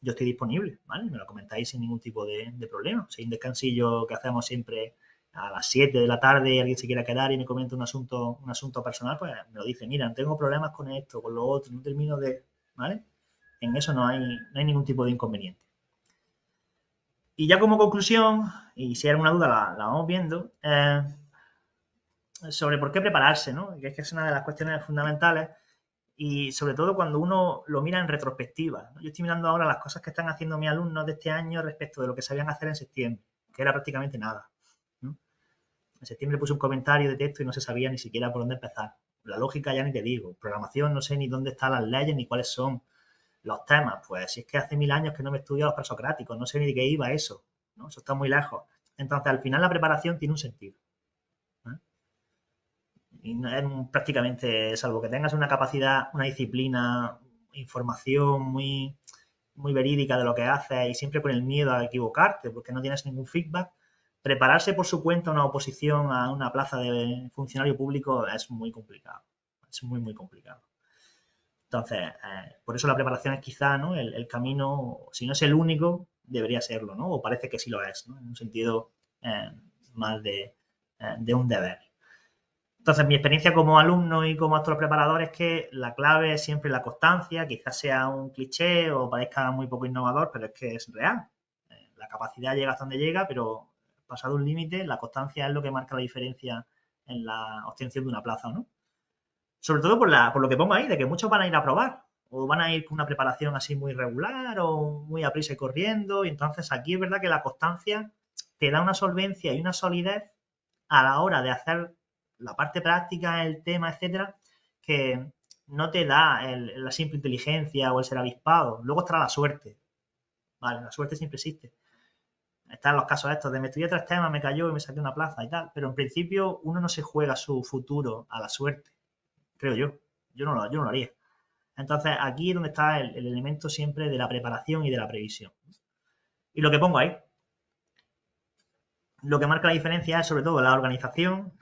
yo estoy disponible, ¿vale? Me lo comentáis sin ningún tipo de problema. Si hay un descansillo que hacemos siempre a las 7 de la tarde y alguien se quiera quedar y me comenta un asunto personal, pues me lo dice, mira, tengo problemas con esto, con lo otro, no termino de, ¿vale? En eso no hay ningún tipo de inconveniente. Y ya como conclusión, y si hay alguna duda la vamos viendo, sobre por qué prepararse, ¿no? Que es una de las cuestiones fundamentales y sobre todo cuando uno lo mira en retrospectiva, ¿no? Yo estoy mirando ahora las cosas que están haciendo mis alumnos de este año respecto de lo que sabían hacer en septiembre, que era prácticamente nada, ¿no? En septiembre puse un comentario de texto y no se sabía ni siquiera por dónde empezar. La lógica ya ni te digo. Programación no sé ni dónde están las leyes ni cuáles son los temas. Pues si es que hace 1000 años que no me estudio los presocráticos, no sé ni de qué iba eso, ¿no? Eso está muy lejos. Entonces, al final la preparación tiene un sentido, ¿eh? Y no es prácticamente, salvo que tengas una capacidad, una disciplina, información muy verídica de lo que haces y siempre con el miedo a equivocarte porque no tienes ningún feedback, prepararse por su cuenta una oposición a una plaza de funcionario público es muy complicado. Es muy, muy complicado. Entonces, por eso la preparación es quizá, ¿no? El camino, si no es el único, debería serlo, ¿no? O parece que sí lo es, ¿no? En un sentido eh, más de un deber. Entonces, mi experiencia como alumno y como actor preparador es que la clave es siempre la constancia, quizás sea un cliché o parezca muy poco innovador, pero es que es real. La capacidad llega hasta donde llega, pero pasado un límite, la constancia es lo que marca la diferencia en la obtención de una plaza, ¿no? Sobre todo por lo que pongo ahí, de que muchos van a ir a probar o van a ir con una preparación así muy regular o muy a prisa y corriendo. Y entonces aquí es verdad que la constancia te da una solvencia y una solidez a la hora de hacer la parte práctica, el tema, etcétera, que no te da la simple inteligencia o el ser avispado. Luego estará la suerte. Vale, la suerte siempre existe. Están los casos estos de me estudié 3 temas, me cayó y me saqué una plaza y tal. Pero en principio uno no se juega su futuro a la suerte, creo yo. Yo no lo haría. Entonces aquí es donde está el elemento siempre de la preparación y de la previsión. Y lo que pongo ahí, lo que marca la diferencia es sobre todo la organización.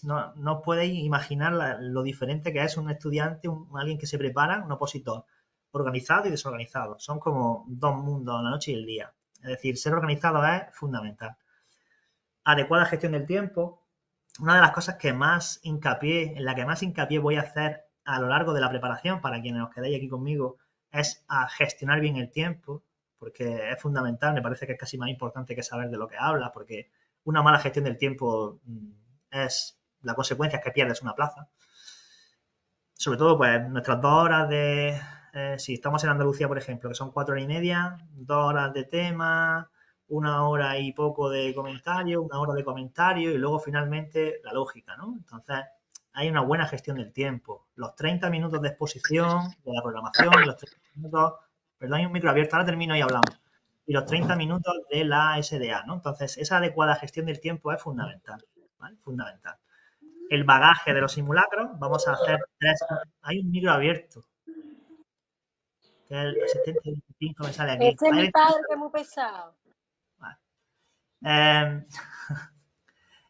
No os podéis imaginar lo diferente que es un estudiante, alguien que se prepara, un opositor, organizado y desorganizado. Son como dos mundos, la noche y el día. Es decir, ser organizado es fundamental. Adecuada gestión del tiempo. Una de las cosas en la que más hincapié voy a hacer a lo largo de la preparación, para quienes os quedéis aquí conmigo, es a gestionar bien el tiempo, porque es fundamental, me parece que es casi más importante que saber de lo que hablas, porque una mala gestión del tiempo es la consecuencia es que pierdes una plaza. Sobre todo, pues, nuestras 2 horas si estamos en Andalucía, por ejemplo, que son 4 horas y media, 2 horas de tema, 1 hora y poco de comentario, 1 hora de comentario y luego finalmente la lógica, ¿no? Entonces, hay una buena gestión del tiempo. Los 30 minutos de exposición de la programación y los 30 minutos, perdón, hay un micro abierto, ahora termino y hablamos. Y los 30 minutos de la SDA, ¿no? Entonces, esa adecuada gestión del tiempo es fundamental, ¿vale? Fundamental. El bagaje de los simulacros, vamos a hacer 3. Hay un micro abierto, que es el asistente 25 me sale aquí. Ese es mi padre que es muy pesado. Vale.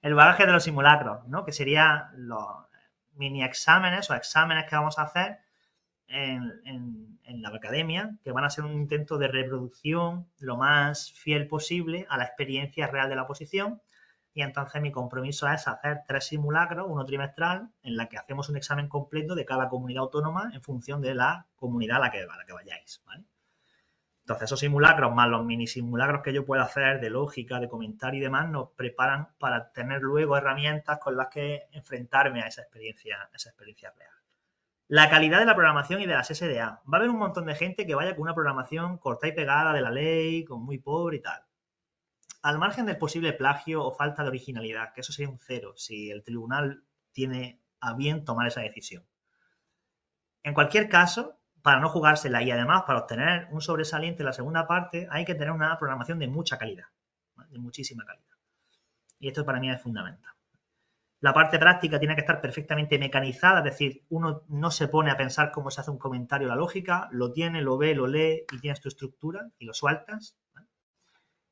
El bagaje de los simulacros, ¿no? Que serían los mini exámenes o exámenes que vamos a hacer en la academia, que van a ser un intento de reproducción lo más fiel posible a la experiencia real de la oposición. Y entonces mi compromiso es hacer 3 simulacros, uno trimestral, en la que hacemos un examen completo de cada comunidad autónoma en función de la comunidad a la que vayáis, ¿vale? Entonces, esos simulacros más los mini simulacros que yo pueda hacer de lógica, de comentario y demás, nos preparan para tener luego herramientas con las que enfrentarme a esa experiencia real. La calidad de la programación y de las SDA. Va a haber un montón de gente que vaya con una programación corta y pegada de la ley, con muy pobre y tal. al margen del posible plagio o falta de originalidad, que eso sería un 0 si el tribunal tiene a bien tomar esa decisión. En cualquier caso, para no jugársela y además para obtener un sobresaliente en la segunda parte, hay que tener una programación de mucha calidad, ¿vale? De muchísima calidad. Y esto para mí es fundamental. La parte práctica tiene que estar perfectamente mecanizada, es decir, uno no se pone a pensar cómo se hace un comentario a la lógica, lo tiene, lo ve, lo lee y tienes tu estructura y lo sueltas, ¿vale?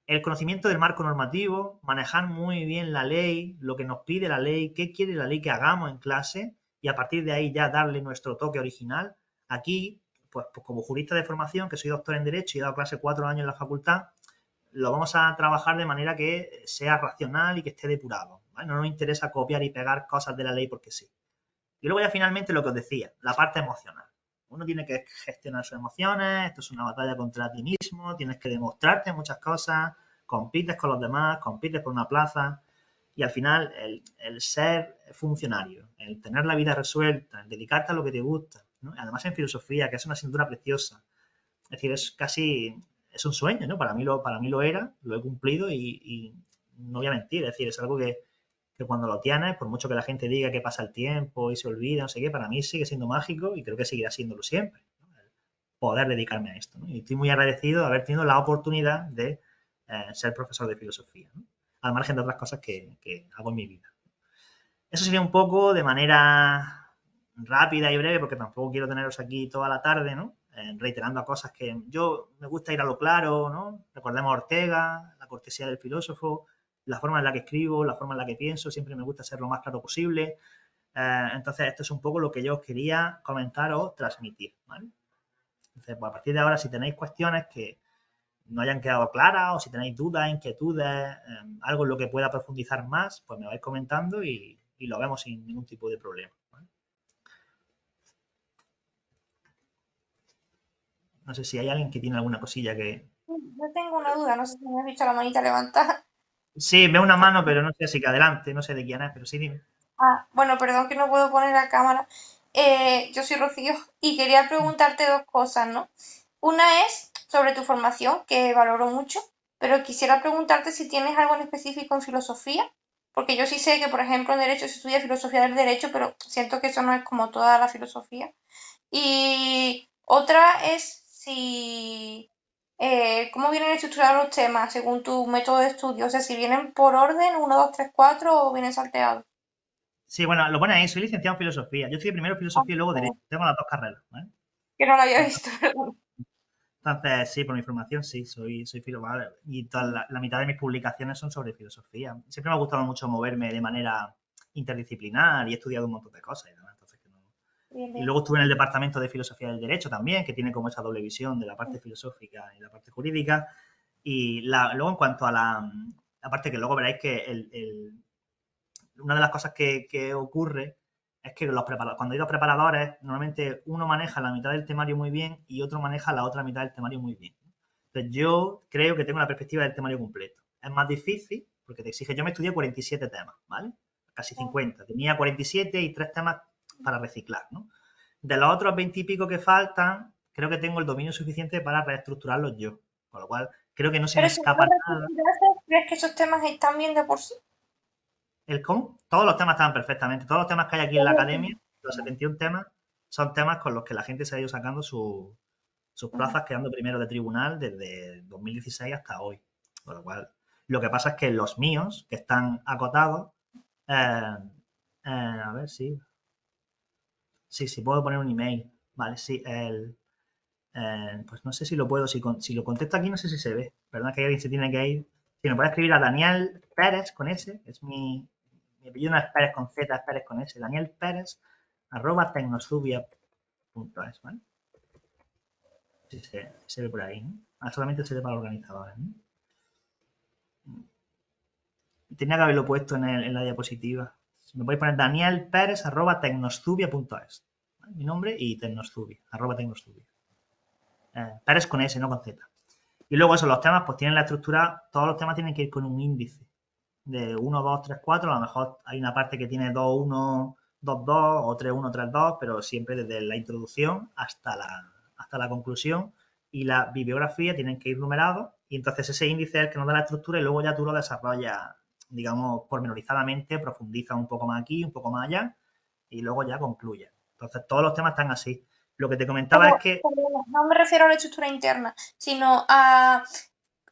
El conocimiento del marco normativo, manejar muy bien la ley, lo que nos pide la ley, qué quiere la ley que hagamos en clase y a partir de ahí ya darle nuestro toque original. Aquí, pues como jurista de formación, que soy doctor en Derecho y he dado clase 4 años en la facultad, lo vamos a trabajar de manera que sea racional y que esté depurado, ¿vale? No nos interesa copiar y pegar cosas de la ley porque sí. Y luego ya finalmente lo que os decía, la parte emocional. Uno tiene que gestionar sus emociones, esto es una batalla contra ti mismo, tienes que demostrarte muchas cosas, compites con los demás, compites por una plaza y al final el ser funcionario, el tener la vida resuelta, el dedicarte a lo que te gusta, ¿no? Además en filosofía, que es una asignatura preciosa, es decir, es casi, es un sueño, ¿no? Para mí lo era, lo he cumplido y no voy a mentir, es decir, es algo que cuando lo tienes, por mucho que la gente diga que pasa el tiempo y se olvida, no sé qué, para mí sigue siendo mágico y creo que seguirá siéndolo siempre, ¿no? El poder dedicarme a esto, ¿no? Y estoy muy agradecido de haber tenido la oportunidad de ser profesor de filosofía, ¿no? Al margen de otras cosas que hago en mi vida. Eso sería un poco de manera rápida y breve, porque tampoco quiero teneros aquí toda la tarde, ¿no? Reiterando cosas que yo me gusta ir a lo claro, ¿no? Recordemos a Ortega, la cortesía del filósofo, la forma en la que escribo, la forma en la que pienso, siempre me gusta ser lo más claro posible. Entonces, esto es un poco lo que yo os quería comentar o transmitir, ¿vale? Entonces, pues, a partir de ahora, si tenéis cuestiones que no hayan quedado claras o si tenéis dudas, inquietudes, algo en lo que pueda profundizar más, pues me vais comentando y lo vemos sin ningún tipo de problema, ¿vale? No sé si hay alguien que tiene alguna cosilla que... Yo tengo una duda, no sé si me has visto la manita levantada. Sí, veo una mano, pero no sé si que adelante, no sé de quién es, pero sí, dime. Ah, bueno, perdón que no puedo poner la cámara. Yo soy Rocío y quería preguntarte dos cosas, ¿no? Una es sobre tu formación, que valoro mucho, pero quisiera preguntarte si tienes algo en específico en filosofía, porque yo sí sé que, por ejemplo, en Derecho se estudia filosofía del derecho, pero siento que eso no es como toda la filosofía. Y otra es si cómo vienen estructurados los temas según tu método de estudio, o sea, si vienen por orden, uno 2 3 4 o vienen salteados. Sí, bueno, lo pone ahí, soy licenciado en filosofía. Yo estudié primero Ah, filosofía y luego derecho. Tengo las dos carreras, ¿vale? que no lo había visto, perdón. Entonces, sí, por mi formación, sí, soy filósofo. Y toda la mitad de mis publicaciones son sobre filosofía. Siempre me ha gustado mucho moverme de manera interdisciplinar y he estudiado un montón de cosas y demás. Entonces, Bien, y bien. luego estuve en el Departamento de Filosofía del Derecho también, que tiene como esa doble visión de la parte filosófica y la parte jurídica. Y luego en cuanto a la parte que luego veréis que una de las cosas que ocurre es que cuando hay dos preparadores, normalmente uno maneja la mitad del temario muy bien y otro maneja la otra mitad del temario muy bien. Entonces yo creo que tengo la perspectiva del temario completo. Es más difícil porque te exige, yo me estudié 47 temas, ¿vale? Casi 50. Tenía 47 y 3 temas para reciclar, ¿no? De los otros 20 y pico que faltan, creo que tengo el dominio suficiente para reestructurarlos yo. Con lo cual, creo que no se me Pero si no lo escapa nada. reestructuraste, ¿crees que esos temas están bien de por sí? ¿El cómo? Todos los temas estaban perfectamente. Todos los temas que hay aquí en la academia, los 71 temas, son temas con los que la gente se ha ido sacando sus plazas quedando primero de tribunal desde 2016 hasta hoy. Con lo cual, lo que pasa es que los míos, que están acotados, eh, a ver si... Sí, puedo poner un email. Vale, sí, pues no sé si lo puedo, si lo contesto aquí no sé si se ve. Perdón, que alguien se tiene que ir. Si me puede escribir a Daniel Pérez con S, es mi apellido no es Pérez con Z, es Pérez con S. Daniel Pérez, @tecnosubia.es, ¿vale? Si se ve por ahí, ¿no? Solamente se ve para organizadores, ¿no? Tenía que haberlo puesto en la diapositiva. Me podéis poner Daniel Pérez, @tecnosubia.es. ¿Vale? Mi nombre y Tecnosubia, @tecnosubia. Pérez con S, no con Z. Y luego eso, los temas pues tienen la estructura, todos los temas tienen que ir con un índice de 1, 2, 3, 4, a lo mejor hay una parte que tiene 2, 1, 2, 2 o 3, 1, 3, 2, pero siempre desde la introducción hasta la conclusión y la bibliografía tienen que ir numerados Y entonces ese índice es el que nos da la estructura y luego ya tú lo desarrollas, digamos, pormenorizadamente, profundizas un poco más aquí, un poco más allá y luego ya concluyes. Entonces todos los temas están así. Lo que te comentaba es Pero, que perdona, no me refiero a la estructura interna, sino a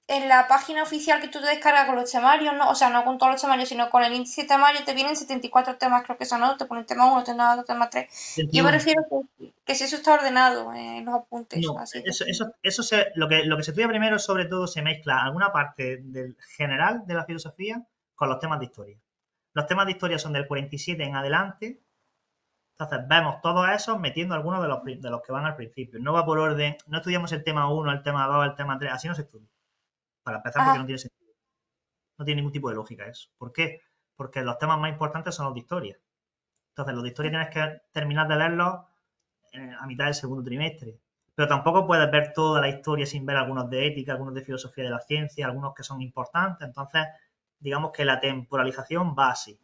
en la página oficial que tú te descargas con los temarios, ¿no? O sea, no con todos los temarios, sino con el índice de temario, te vienen 74 temas, creo que son, ¿no? Te ponen tema 1, tema 2, tema 3. Yo me 21. refiero que si eso está ordenado en los apuntes, No, así. lo que se estudia primero, sobre todo, se mezcla alguna parte del general de la filosofía con los temas de historia. Los temas de historia son del 47 en adelante, entonces vemos todos esos metiendo algunos de los que van al principio. No va por orden, no estudiamos el tema 1, el tema 2, el tema 3, así no se estudia. Para empezar, porque no Ajá. tiene sentido. No tiene ningún tipo de lógica eso. ¿Por qué? Porque los temas más importantes son los de historia. Entonces, los de historia tienes que terminar de verlos a mitad del segundo trimestre. Pero tampoco puedes ver toda la historia sin ver algunos de ética, algunos de filosofía de la ciencia, algunos que son importantes. Entonces, digamos que la temporalización va así.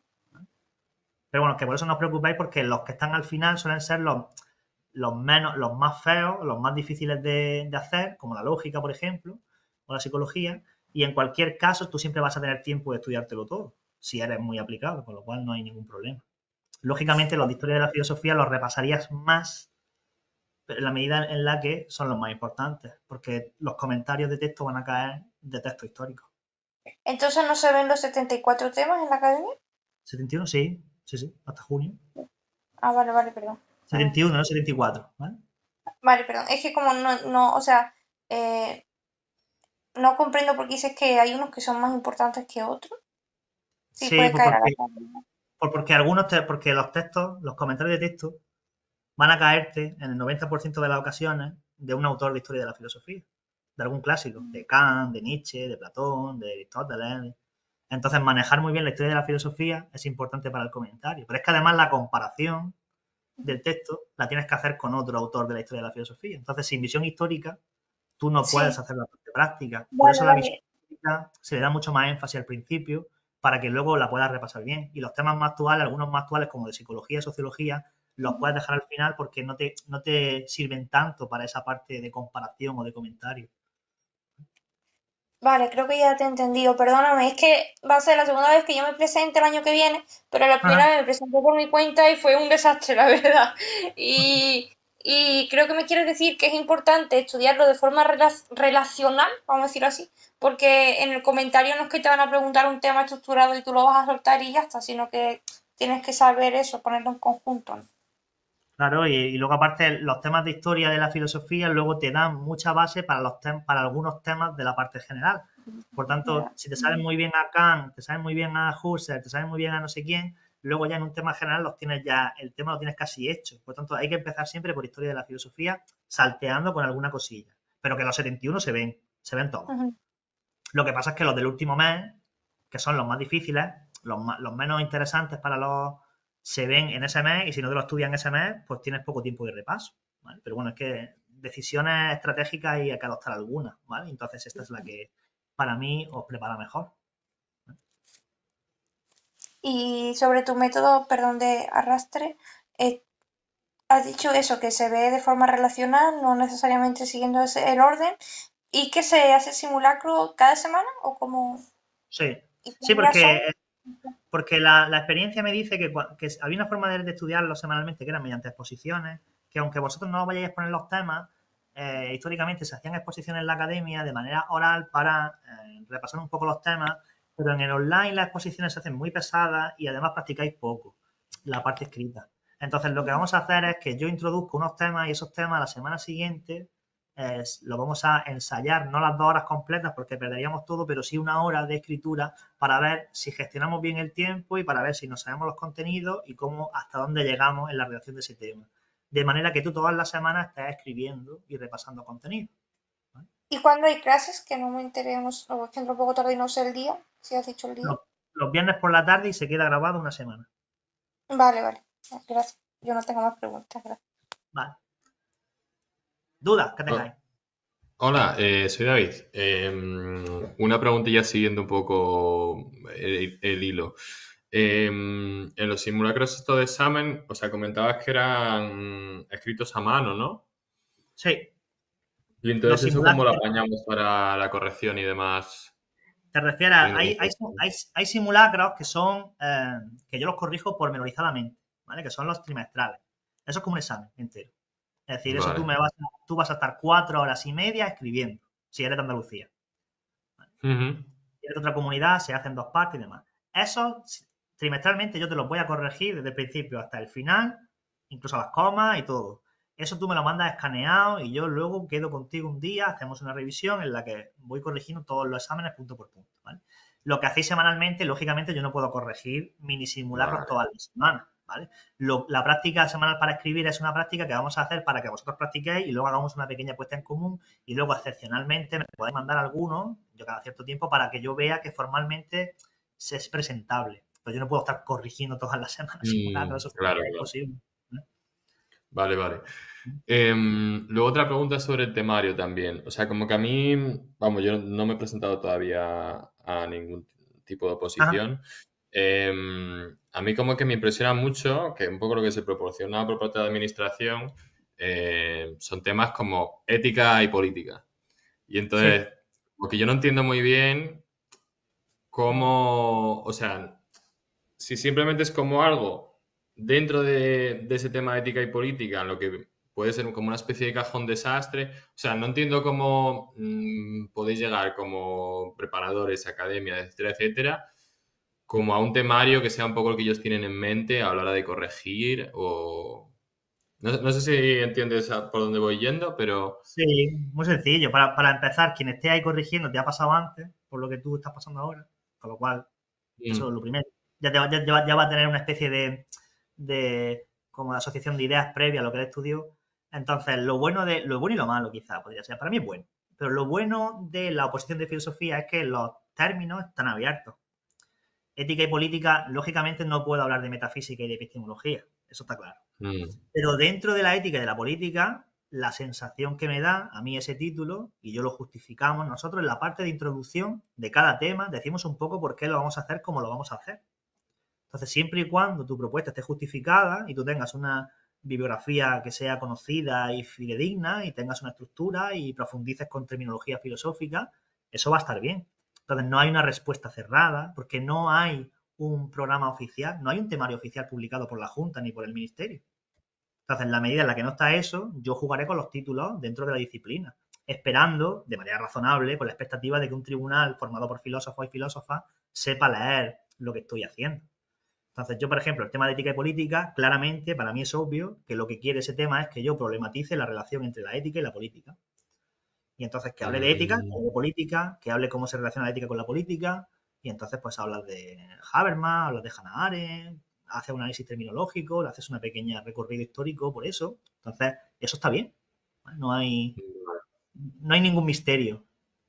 Pero bueno, que por eso no os preocupéis porque los que están al final suelen ser los más feos, los más difíciles de hacer, como la lógica, por ejemplo, o la psicología. Y en cualquier caso, tú siempre vas a tener tiempo de estudiártelo todo, si eres muy aplicado, con lo cual no hay ningún problema. Lógicamente, los de historia de la filosofía los repasarías más en la medida en la que son los más importantes, porque los comentarios de texto van a caer de texto histórico. Entonces no se ven los 74 temas en la academia. 71, sí, sí, sí, hasta junio. Ah, vale, vale, perdón. 71, no 74, ¿vale? Vale, perdón. Es que como no, o sea, eh, no comprendo por qué dices que hay unos que son más importantes que otros. Sí, Sí, puede caer a la academia. porque porque los textos, los comentarios de texto, van a caerte en el 90% de las ocasiones de un autor de historia de la filosofía, de algún clásico, de Kant, de Nietzsche, de Platón, de Aristóteles. Entonces, manejar muy bien la historia de la filosofía es importante para el comentario. Pero es que además la comparación del texto la tienes que hacer con otro autor de la historia de la filosofía. Entonces, sin visión histórica, tú no puedes Sí, hacer la parte práctica. Por vale, eso la visión vale. histórica se le da mucho más énfasis al principio para que luego la puedas repasar bien. Y los temas más actuales, algunos más actuales como de psicología y sociología, los puedes dejar al final porque no te sirven tanto para esa parte de comparación o de comentario. Vale, creo que ya te he entendido. Perdóname, es que va a ser la segunda vez que yo me presente el año que viene, pero la primera Ajá. vez me presenté por mi cuenta y fue un desastre, la verdad. Y, y creo que me quieres decir que es importante estudiarlo de forma relacional, vamos a decirlo así, porque en el comentario no es que te van a preguntar un tema estructurado y tú lo vas a soltar y ya está, sino que tienes que saber eso, ponerlo en conjunto, ¿no? Claro, y luego aparte los temas de historia de la filosofía luego te dan mucha base para algunos temas de la parte general. Por tanto, Ya. si te sabes muy bien a Kant, te sabes muy bien a Husserl, te sabes muy bien a no sé quién, luego ya en un tema general el tema lo tienes casi hecho. Por tanto, hay que empezar siempre por historia de la filosofía, salteando con alguna cosilla. Pero que los 71 se ven todos. Ujú. Lo que pasa es que los del último mes, que son los más difíciles, los menos interesantes para se ven en ese mes y si no te lo estudias en ese mes, pues tienes poco tiempo de repaso, ¿vale? Pero bueno, es que decisiones estratégicas hay que adoptar algunas, ¿vale? Entonces esta es la que para mí os prepara mejor. Y sobre tu método, perdón, de arrastre, eh, has dicho eso, que se ve de forma relacional, no necesariamente siguiendo el orden, y que se hace simulacro cada semana o como Sí, y qué sí, días son. porque la experiencia me dice que había una forma de estudiarlo semanalmente que era mediante exposiciones, que aunque vosotros no vayáis a exponer los temas, históricamente se hacían exposiciones en la academia de manera oral para repasar un poco los temas, pero en el online las exposiciones se hacen muy pesadas y además practicáis poco la parte escrita. Entonces lo que vamos a hacer es que yo introduzco unos temas y esos temas la semana siguiente lo vamos a ensayar, no las 2 horas completas porque perderíamos todo, pero sí una hora de escritura para ver si gestionamos bien el tiempo y para ver si nos sabemos los contenidos y cómo hasta dónde llegamos en la redacción de ese tema. De manera que tú todas las semanas estés escribiendo y repasando contenido, ¿vale? ¿Y cuando hay clases? Que no me enteré, no sé, o es que entró un poco tarde y no sé el día, si has dicho el día. Los viernes por la tarde y se queda grabado una semana. Vale, vale, gracias. Yo no tengo más preguntas, gracias. Vale. ¿Dudas que Oh, tengáis? hola, soy David. Una preguntilla siguiendo un poco el hilo. En los simulacros estos de examen, o sea, comentabas que eran escritos a mano, ¿no? Sí. Y Los entonces eso cómo lo simulacros, apañamos para la corrección y demás. te refieres a, teniendo en cuenta. hay simulacros que son, que yo los corrijo pormenorizadamente, ¿vale? Que son los trimestrales. Eso es como un examen entero. Es decir, eso Vale. tú vas a estar 4 horas y media escribiendo, si eres de Andalucía. Ujú. Si eres de otra comunidad, se hacen 2 partes y demás. Eso trimestralmente yo te los voy a corregir desde el principio hasta el final, incluso las comas y todo. Eso tú me lo mandas escaneado y yo luego quedo contigo un día, hacemos una revisión en la que voy corrigiendo todos los exámenes punto por punto, ¿vale? Lo que hacéis semanalmente, lógicamente yo no puedo corregir mini simulacros Vale. todas las semanas, ¿vale? La práctica semanal para escribir es una práctica que vamos a hacer para que vosotros practiquéis y luego hagamos una pequeña puesta en común y luego excepcionalmente me podéis mandar algunos, yo cada cierto tiempo, para que yo vea que formalmente se es presentable. Pues yo no puedo estar corrigiendo todas las semanas simulacros, eso Claro, es claro. posible, ¿no? Vale, vale. Luego otra pregunta sobre el temario también. O sea, como que a mí, vamos, yo no me he presentado todavía a ningún tipo de Ajá, oposición. A mí como que me impresiona mucho que un poco lo que se proporciona por parte de la administración son temas como ética y política. Y sí. entonces, como que yo no entiendo muy bien cómo, o sea, si simplemente es como algo dentro de ese tema de ética y política, en lo que puede ser como una especie de cajón desastre, o sea, no entiendo cómo podéis llegar como preparadores, academia, etcétera, etcétera, como a un temario que sea un poco lo que ellos tienen en mente a la hora de corregir o... No sé si entiendes por dónde voy yendo, pero... Sí, muy sencillo. Para empezar, quien esté ahí corrigiendo te ha pasado antes, por lo que tú estás pasando ahora, con lo cual, eso es mm, lo primero. Ya va a tener una especie de como de asociación de ideas previa a lo que él estudió. Entonces, lo bueno y lo malo quizá podría ser. Para mí es bueno. Pero lo bueno de la oposición de filosofía es que los términos están abiertos. Ética y política, lógicamente no puedo hablar de metafísica y de epistemología, eso está claro. mm, Pero dentro de la ética y de la política, la sensación que me da a mí ese título, y yo lo justificamos nosotros en la parte de introducción de cada tema, decimos un poco por qué lo vamos a hacer, cómo lo vamos a hacer. Entonces, siempre y cuando tu propuesta esté justificada y tú tengas una bibliografía que sea conocida y fidedigna y tengas una estructura y profundices con terminología filosófica, eso va a estar bien. Entonces, no hay una respuesta cerrada porque no hay un programa oficial, no hay un temario oficial publicado por la Junta ni por el Ministerio. Entonces, en la medida en la que no está eso, yo jugaré con los títulos dentro de la disciplina, esperando, de manera razonable, con la expectativa de que un tribunal formado por filósofos y filósofas sepa leer lo que estoy haciendo. Entonces, yo, por ejemplo, el tema de ética y política, claramente, para mí es obvio que lo que quiere ese tema es que yo problematice la relación entre la ética y la política. Y entonces, que hable de ética, que hable mm, de política, que hable cómo se relaciona la ética con la política, y entonces, pues hablas de Habermas, hablas de Hannah Arendt, haces un análisis terminológico, le haces una pequeña recorrido histórico por eso. Entonces, eso está bien. No hay, no hay ningún misterio.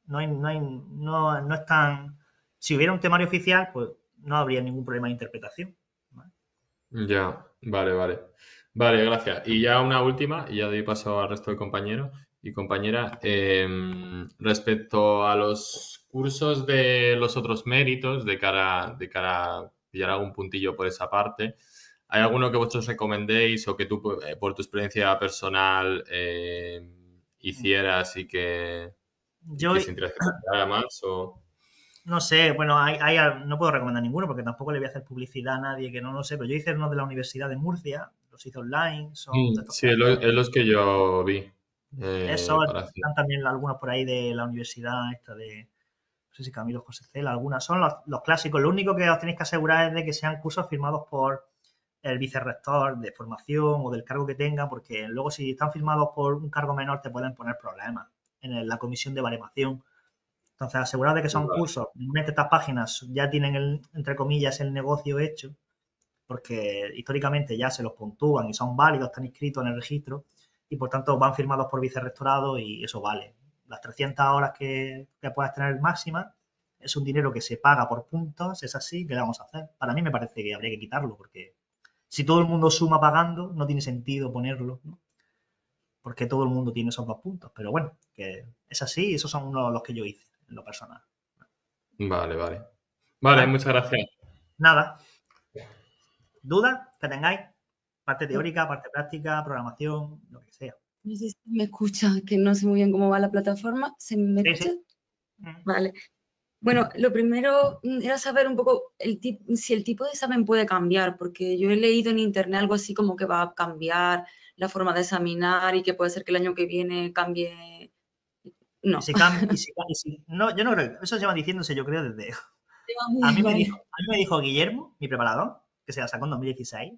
No es tan. Si hubiera un temario oficial, pues no habría ningún problema de interpretación. ¿Vale? ya, vale, vale. Vale, gracias. Y ya una última, y ya doy paso al resto de compañeros y compañeras. Respecto a los cursos de los otros méritos, de cara a pillar algún puntillo por esa parte, ¿hay alguno que vosotros recomendéis o que tú, por tu experiencia personal, hicieras y Yo que sintieras que te ayudara más? O... no sé, bueno, no puedo recomendar ninguno porque tampoco le voy a hacer publicidad a nadie que no lo sé, pero yo hice uno de la Universidad de Murcia, los hice online, son de estos Sí, es los que yo vi Eso, para hacer. están también algunos por ahí de la universidad esta de, no sé si Camilo José Cela, algunas son los clásicos. Lo único que os tenéis que asegurar es de que sean cursos firmados por el vicerrector de formación o del cargo que tenga, porque luego si están firmados por un cargo menor te pueden poner problemas en la comisión de baremación. Entonces, asegurad de que son Vale, cursos. Normalmente estas páginas ya tienen, entre comillas, el negocio hecho, porque históricamente ya se los puntúan y son válidos, están inscritos en el registro y por tanto van firmados por vicerrectorado y eso vale. Las 300 horas que puedas tener máxima es un dinero que se paga por puntos, es así, ¿qué le vamos a hacer? Para mí me parece que habría que quitarlo porque si todo el mundo suma pagando, no tiene sentido ponerlo, ¿no? Porque todo el mundo tiene esos 2 puntos. Pero bueno, que es así y esos son uno de los que yo hice en lo personal. vale, vale. Vale, ¿Vale? muchas gracias. Nada. ¿Dudas que tengáis? Parte teórica, parte práctica, programación, lo que sea. No sé si me escucha, que no sé muy bien cómo va la plataforma. ¿Se me Sí, escucha? sí. Mm. Vale. Bueno, lo primero era saber un poco si el tipo de examen puede cambiar, porque yo he leído en internet algo así como que va a cambiar la forma de examinar y que puede ser que el año que viene cambie. Y No. si cambia, no, yo no creo, eso se va diciéndose, yo creo, desde. Vale. A mí me dijo Guillermo, mi preparador, que se la sacó en 2016,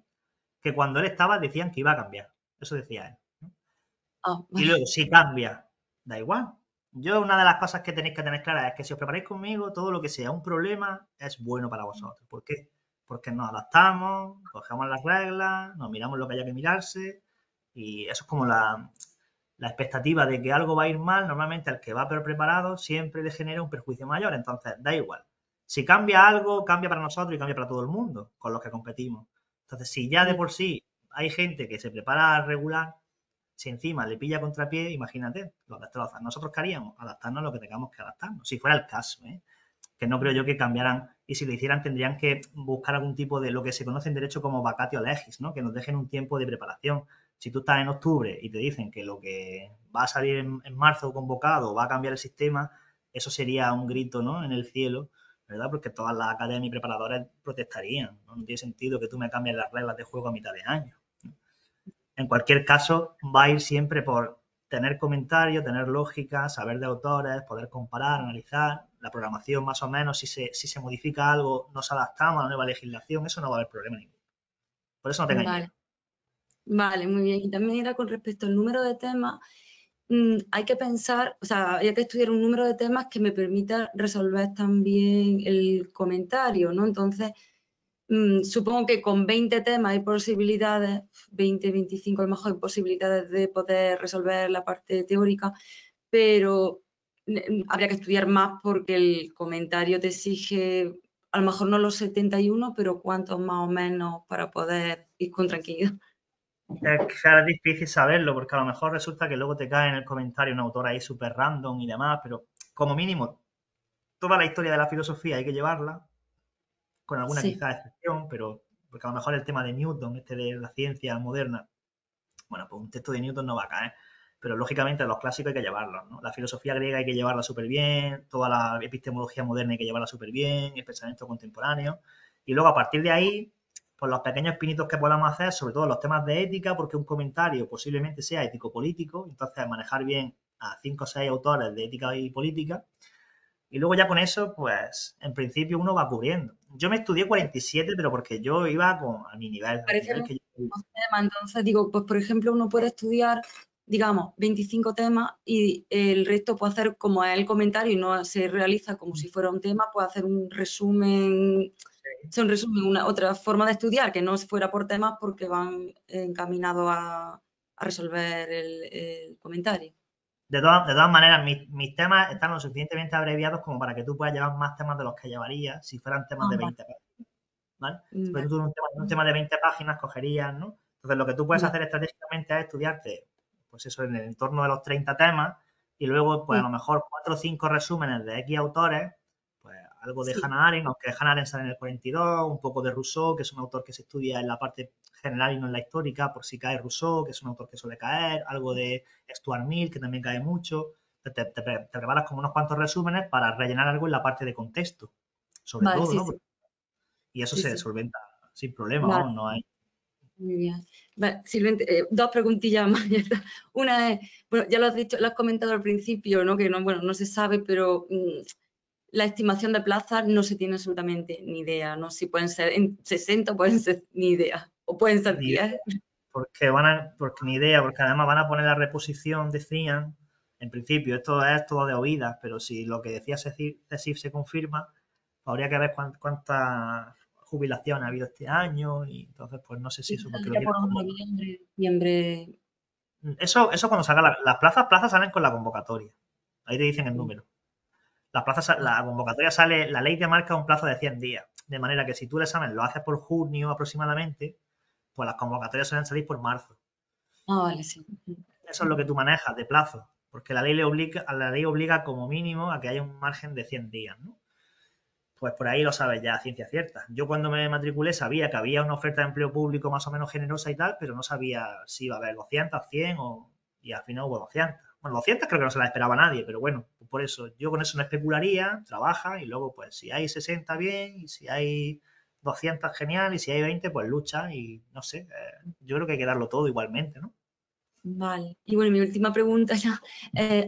que cuando él estaba decían que iba a cambiar. Eso decía él, ¿no? Ah, Y vale. luego, si cambia, da igual. Yo, una de las cosas que tenéis que tener claras es que si os preparáis conmigo, todo lo que sea un problema es bueno para vosotros. ¿Por qué? Porque nos adaptamos, cogemos las reglas, nos miramos lo que haya que mirarse y eso es como la expectativa de que algo va a ir mal. Normalmente al que va peor preparado siempre le genera un perjuicio mayor. Entonces, da igual. Si cambia algo, cambia para nosotros y cambia para todo el mundo con los que competimos. Entonces, si ya de por sí hay gente que se prepara regular, si encima le pilla contrapié, imagínate, lo destrozan. ¿Nosotros qué haríamos? Adaptarnos a lo que tengamos que adaptarnos. Si fuera el caso, ¿eh? Que no creo yo que cambiaran, y si lo hicieran tendrían que buscar algún tipo de lo que se conoce en derecho como vacatio legis, ¿no? Que nos dejen un tiempo de preparación. Si tú estás en octubre y te dicen que lo que va a salir en marzo convocado va a cambiar el sistema, eso sería un grito, ¿no? En el cielo, ¿verdad? Porque todas las academias y preparadores protestarían, ¿no? No tiene sentido que tú me cambies las reglas de juego a mitad de año. En cualquier caso, va a ir siempre por tener comentarios, tener lógica, saber de autores, poder comparar, analizar, la programación más o menos, si se modifica algo, nos adaptamos a la nueva legislación, eso no va a haber problema ninguno. Por eso no tengáis miedo. Vale. Vale, muy bien. Y también era con respecto al número de temas, hay que pensar, o sea, hay que estudiar un número de temas que me permita resolver también el comentario, ¿no? Entonces, supongo que con 20 temas hay posibilidades, 20, 25 a lo mejor hay posibilidades de poder resolver la parte teórica, pero habría que estudiar más porque el comentario te exige, a lo mejor no los 71, pero cuántos más o menos para poder ir con tranquilidad. Es difícil saberlo porque a lo mejor resulta que luego te cae en el comentario un autor ahí súper random y demás, pero como mínimo toda la historia de la filosofía hay que llevarla, con alguna Sí. quizá excepción, pero porque a lo mejor el tema de Newton, este de la ciencia moderna, bueno, pues un texto de Newton no va a caer, pero lógicamente los clásicos hay que llevarlos, ¿no? La filosofía griega hay que llevarla súper bien, toda la epistemología moderna hay que llevarla súper bien, el pensamiento contemporáneo, y luego a partir de ahí, pues los pequeños pinitos que podamos hacer, sobre todo los temas de ética, porque un comentario posiblemente sea ético-político, entonces manejar bien a 5 o 6 autores de ética y política, y luego ya con eso, pues en principio uno va cubriendo. Yo me estudié 47, pero porque yo iba a mi nivel, al Parece nivel que yo... muchos temas, entonces digo, pues por ejemplo uno puede estudiar, digamos, 25 temas y el resto puede hacer como es el comentario y no se realiza como si fuera un tema, puede hacer un resumen, una otra forma de estudiar que no fuera por temas porque van encaminados a resolver el comentario. De todas maneras, mis temas están lo suficientemente abreviados como para que tú puedas llevar más temas de los que llevarías si fueran temas de 20 páginas, ¿vale? Pero tú en un tema de 20 páginas cogerías, ¿no? Entonces, lo que tú puedes hacer estratégicamente es estudiarte, pues eso, en el entorno de los 30 temas y luego, pues a lo mejor 4 o 5 resúmenes de X autores, pues algo de Sí. Hannah Arendt, aunque Hannah Arendt sale en el 42, un poco de Rousseau, que es un autor que se estudia en la parte general y no en la histórica, por si cae Rousseau, que es un autor que suele caer, algo de Stuart Mill, que también cae mucho. Te preparas como unos cuantos resúmenes para rellenar algo en la parte de contexto, sobre Vale, todo, sí, ¿no? sí, Y eso sí, se sí. solventa sin problema, Vale. vamos, no hay. Muy bien. Vale, Silvente, dos preguntillas más. Ya está. Una es, bueno, ya lo has dicho, lo has comentado al principio, ¿no? Que no, bueno, no se sabe, pero la estimación de plazas no se tiene absolutamente ni idea, ¿no? Si pueden ser en 60, pueden ser ni idea, o pueden ser Ni 10. idea, porque ni idea, porque además van a poner la reposición, decían, en principio, esto es todo de oídas, pero si lo que decía CECIF se confirma, pues habría que ver cuántas jubilaciones ha habido este año y entonces, pues no sé si eso, porque lo Saldría quieren por convocar. noviembre, diciembre. Eso cuando salga las plazas salen con la convocatoria. Ahí te dicen el número. La convocatoria sale, la ley te marca un plazo de 100 días. De manera que si tú el examen lo haces por junio aproximadamente, pues las convocatorias suelen salir por marzo. Ah, vale, sí. Eso es lo que tú manejas de plazo. Porque la ley obliga como mínimo a que haya un margen de 100 días, ¿no? Pues por ahí lo sabes ya a ciencia cierta. Yo cuando me matriculé sabía que había una oferta de empleo público más o menos generosa y tal, pero no sabía si iba a haber 200, 100 o... y al final hubo 200. Bueno, 200 creo que no se las esperaba nadie, pero bueno, pues por eso yo con eso no especularía, trabaja y luego pues si hay 60 bien y si hay 200 genial y si hay 20 pues lucha y no sé, yo creo que hay que darlo todo igualmente, ¿no? Vale. Y bueno, mi última pregunta ya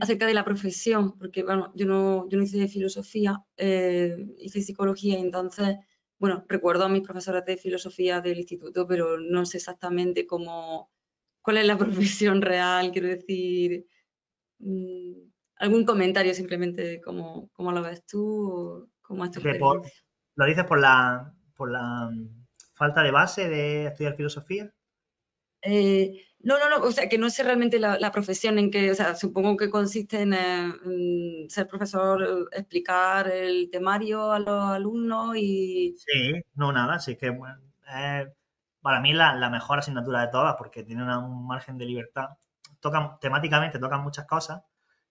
acerca de la profesión, porque bueno, yo no hice filosofía, hice psicología y entonces, bueno, recuerdo a mis profesores de filosofía del instituto, pero no sé exactamente cuál es la profesión real, quiero decir, algún comentario simplemente de cómo lo ves tú o cómo es tu experiencia. ¿Lo dices por la falta de base de estudiar filosofía? No, o sea, que no sé realmente la profesión en que, o sea, supongo que consiste en ser profesor, explicar el temario a los alumnos y... Sí, no, nada, sí que bueno, para mí la mejor asignatura de todas porque tiene un margen de libertad. Temáticamente tocan muchas cosas.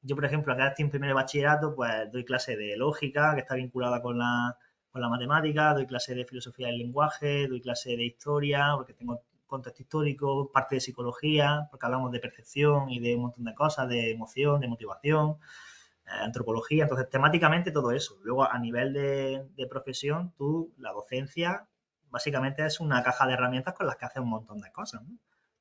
Yo, por ejemplo, acá estoy en primero de bachillerato, pues doy clase de lógica, que está vinculada con la matemática, doy clase de filosofía del lenguaje, doy clase de historia, porque tengo contexto histórico, parte de psicología, porque hablamos de percepción y de un montón de cosas, de emoción, de motivación, antropología, entonces temáticamente todo eso. Luego a nivel de profesión, la docencia básicamente es una caja de herramientas con las que haces un montón de cosas, ¿no?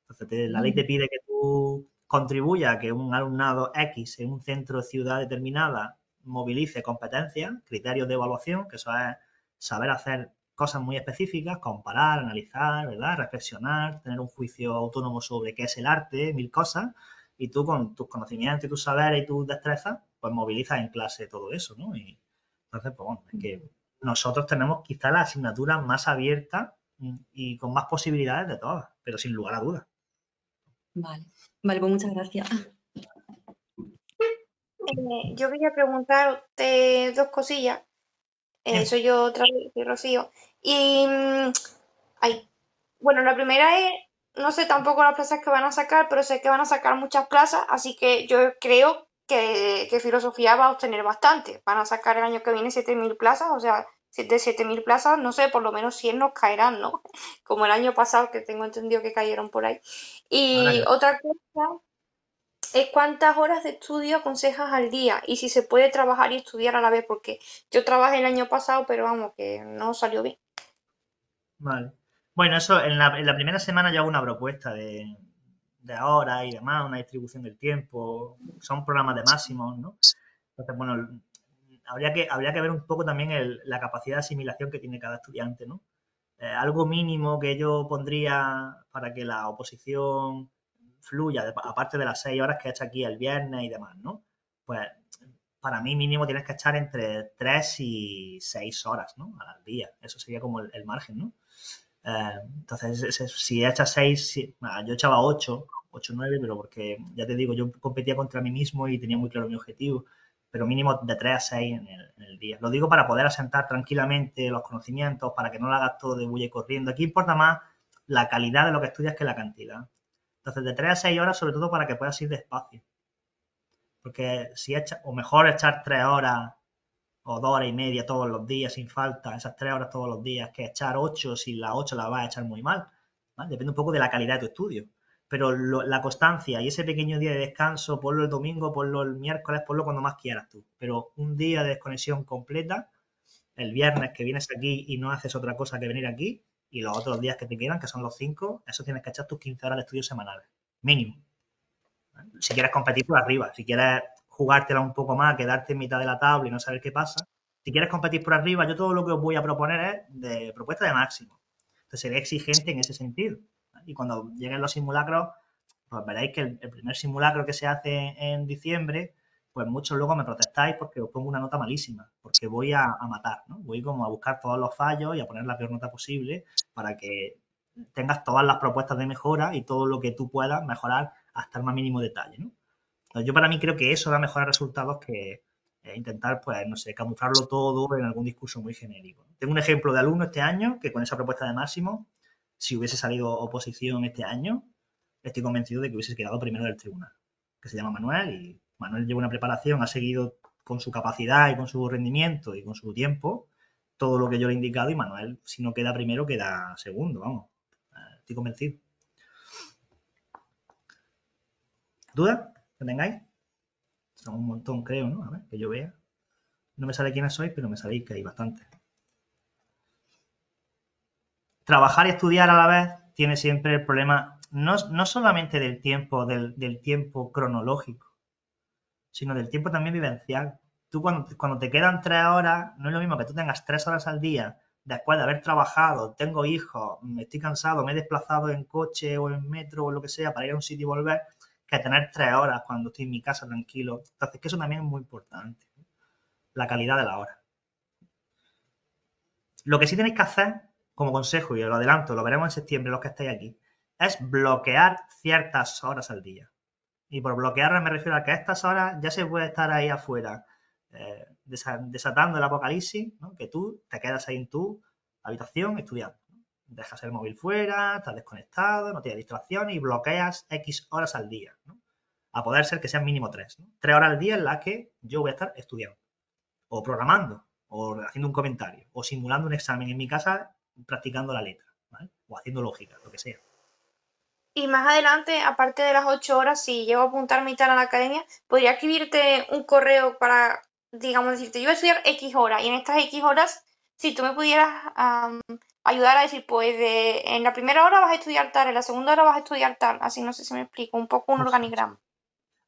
Entonces la ley te pide que tú contribuyas a que un alumnado X en un centro ciudad determinada movilice competencias, criterios de evaluación, que eso es saber hacer cosas muy específicas, comparar, analizar, ¿verdad? Reflexionar, tener un juicio autónomo sobre qué es el arte, mil cosas, y tú con tus conocimientos y tus saberes y tus destrezas, pues movilizas en clase todo eso, ¿no? Y entonces, pues bueno, es que nosotros tenemos quizá la asignatura más abierta y con más posibilidades de todas, pero sin lugar a dudas. Vale, pues muchas gracias. Yo quería preguntarte dos cosillas. Soy yo otra vez, soy Rocío. Y, ay, bueno, la primera es, no sé tampoco las plazas que van a sacar, pero sé que van a sacar muchas plazas, así que yo creo que filosofía va a obtener bastante. Van a sacar el año que viene 7.000 plazas, o sea, de 7.000 plazas, no sé, por lo menos 100 nos caerán, ¿no? Como el año pasado, que tengo entendido que cayeron por ahí. Ahora Y que otra cosa es cuántas horas de estudio aconsejas al día y si se puede trabajar y estudiar a la vez, porque yo trabajé el año pasado, pero vamos, que no salió bien. Vale. Bueno, eso en la primera semana yo hago una propuesta de horas y demás, una distribución del tiempo, son programas de máximos, ¿no? Entonces, bueno, habría que ver un poco también la capacidad de asimilación que tiene cada estudiante, ¿no? Algo mínimo que yo pondría para que la oposición fluya, aparte de las 6 horas que he hecho aquí el viernes y demás, ¿no? Pues para mí mínimo tienes que echar entre 3 y 6 horas, ¿no? Al día. Eso sería como el margen, ¿no? Entonces, si echas 6, yo echaba 8, 9, pero porque, ya te digo, yo competía contra mí mismo y tenía muy claro mi objetivo, pero mínimo de 3 a 6 en el día. Lo digo para poder asentar tranquilamente los conocimientos, para que no lo hagas todo de bulla y corriendo. Aquí importa más la calidad de lo que estudias que la cantidad. Entonces, de 3 a 6 horas, sobre todo para que puedas ir despacio. Porque si echas, o mejor echar 3 horas o 2 horas y media todos los días sin falta, esas 3 horas todos los días, que echar 8 si las 8 las vas a echar muy mal. ¿Vale? Depende un poco de la calidad de tu estudio. Pero la constancia y ese pequeño día de descanso, ponlo el domingo, ponlo el miércoles, ponlo cuando más quieras tú. Pero un día de desconexión completa, el viernes que vienes aquí y no haces otra cosa que venir aquí, y los otros días que te quedan, que son los 5, eso tienes que echar tus 15 horas de estudio semanales. Mínimo. Si quieres competir por arriba, si quieres jugártela un poco más, quedarte en mitad de la tabla y no saber qué pasa, si quieres competir por arriba, yo todo lo que os voy a proponer es de propuesta de máximo. Entonces seré exigente en ese sentido. Y cuando lleguen los simulacros, pues veréis que el primer simulacro que se hace en diciembre, pues muchos luego me protestáis porque os pongo una nota malísima, porque voy a matar, ¿no? Voy como a buscar todos los fallos y a poner la peor nota posible para que tengas todas las propuestas de mejora y todo lo que tú puedas mejorar hasta el más mínimo detalle, ¿no? Entonces, yo para mí creo que eso da mejores resultados que intentar, pues, no sé, camuflarlo todo en algún discurso muy genérico. Tengo un ejemplo de alumno este año que con esa propuesta de máximo, si hubiese salido oposición este año, estoy convencido de que hubiese quedado primero del tribunal, que se llama Manuel y Manuel lleva una preparación, ha seguido con su capacidad y con su rendimiento y con su tiempo todo lo que yo le he indicado y Manuel, si no queda primero, queda segundo, vamos. Estoy convencido. ¿Dudas que tengáis? Son un montón, creo, ¿no? A ver, que yo vea. No me sale quiénes sois, pero me sabéis que hay bastantes. Trabajar y estudiar a la vez tiene siempre el problema, no solamente del tiempo cronológico, sino del tiempo también vivencial. Tú cuando te quedan 3 horas, no es lo mismo que tú tengas 3 horas al día después de haber trabajado, tengo hijos, me estoy cansado, me he desplazado en coche o en metro o lo que sea para ir a un sitio y volver, que tener 3 horas cuando estoy en mi casa tranquilo. Entonces, que eso también es muy importante, la calidad de la hora. Lo que sí tenéis que hacer, como consejo, y os lo adelanto, lo veremos en septiembre los que estáis aquí, es bloquear ciertas horas al día. Y por bloquear me refiero a que a estas horas ya se puede estar ahí afuera desatando el apocalipsis, ¿no? Que tú te quedas ahí en tu habitación estudiando, ¿no? Dejas el móvil fuera, estás desconectado, no tienes distracciones y bloqueas X horas al día, ¿no? A poder ser que sean mínimo 3, ¿no? 3 horas al día en las que yo voy a estar estudiando, o programando, o haciendo un comentario, o simulando un examen en mi casa practicando la letra, ¿vale? O haciendo lógica, lo que sea. Y más adelante, aparte de las 8 horas, si llego a apuntarme y tal a la academia, podría escribirte un correo para, digamos, decirte, yo voy a estudiar X horas y en estas X horas, si tú me pudieras ayudar a decir, pues en la primera hora vas a estudiar tal, en la segunda hora vas a estudiar tal, así no sé si me explico, un poco un organigrama.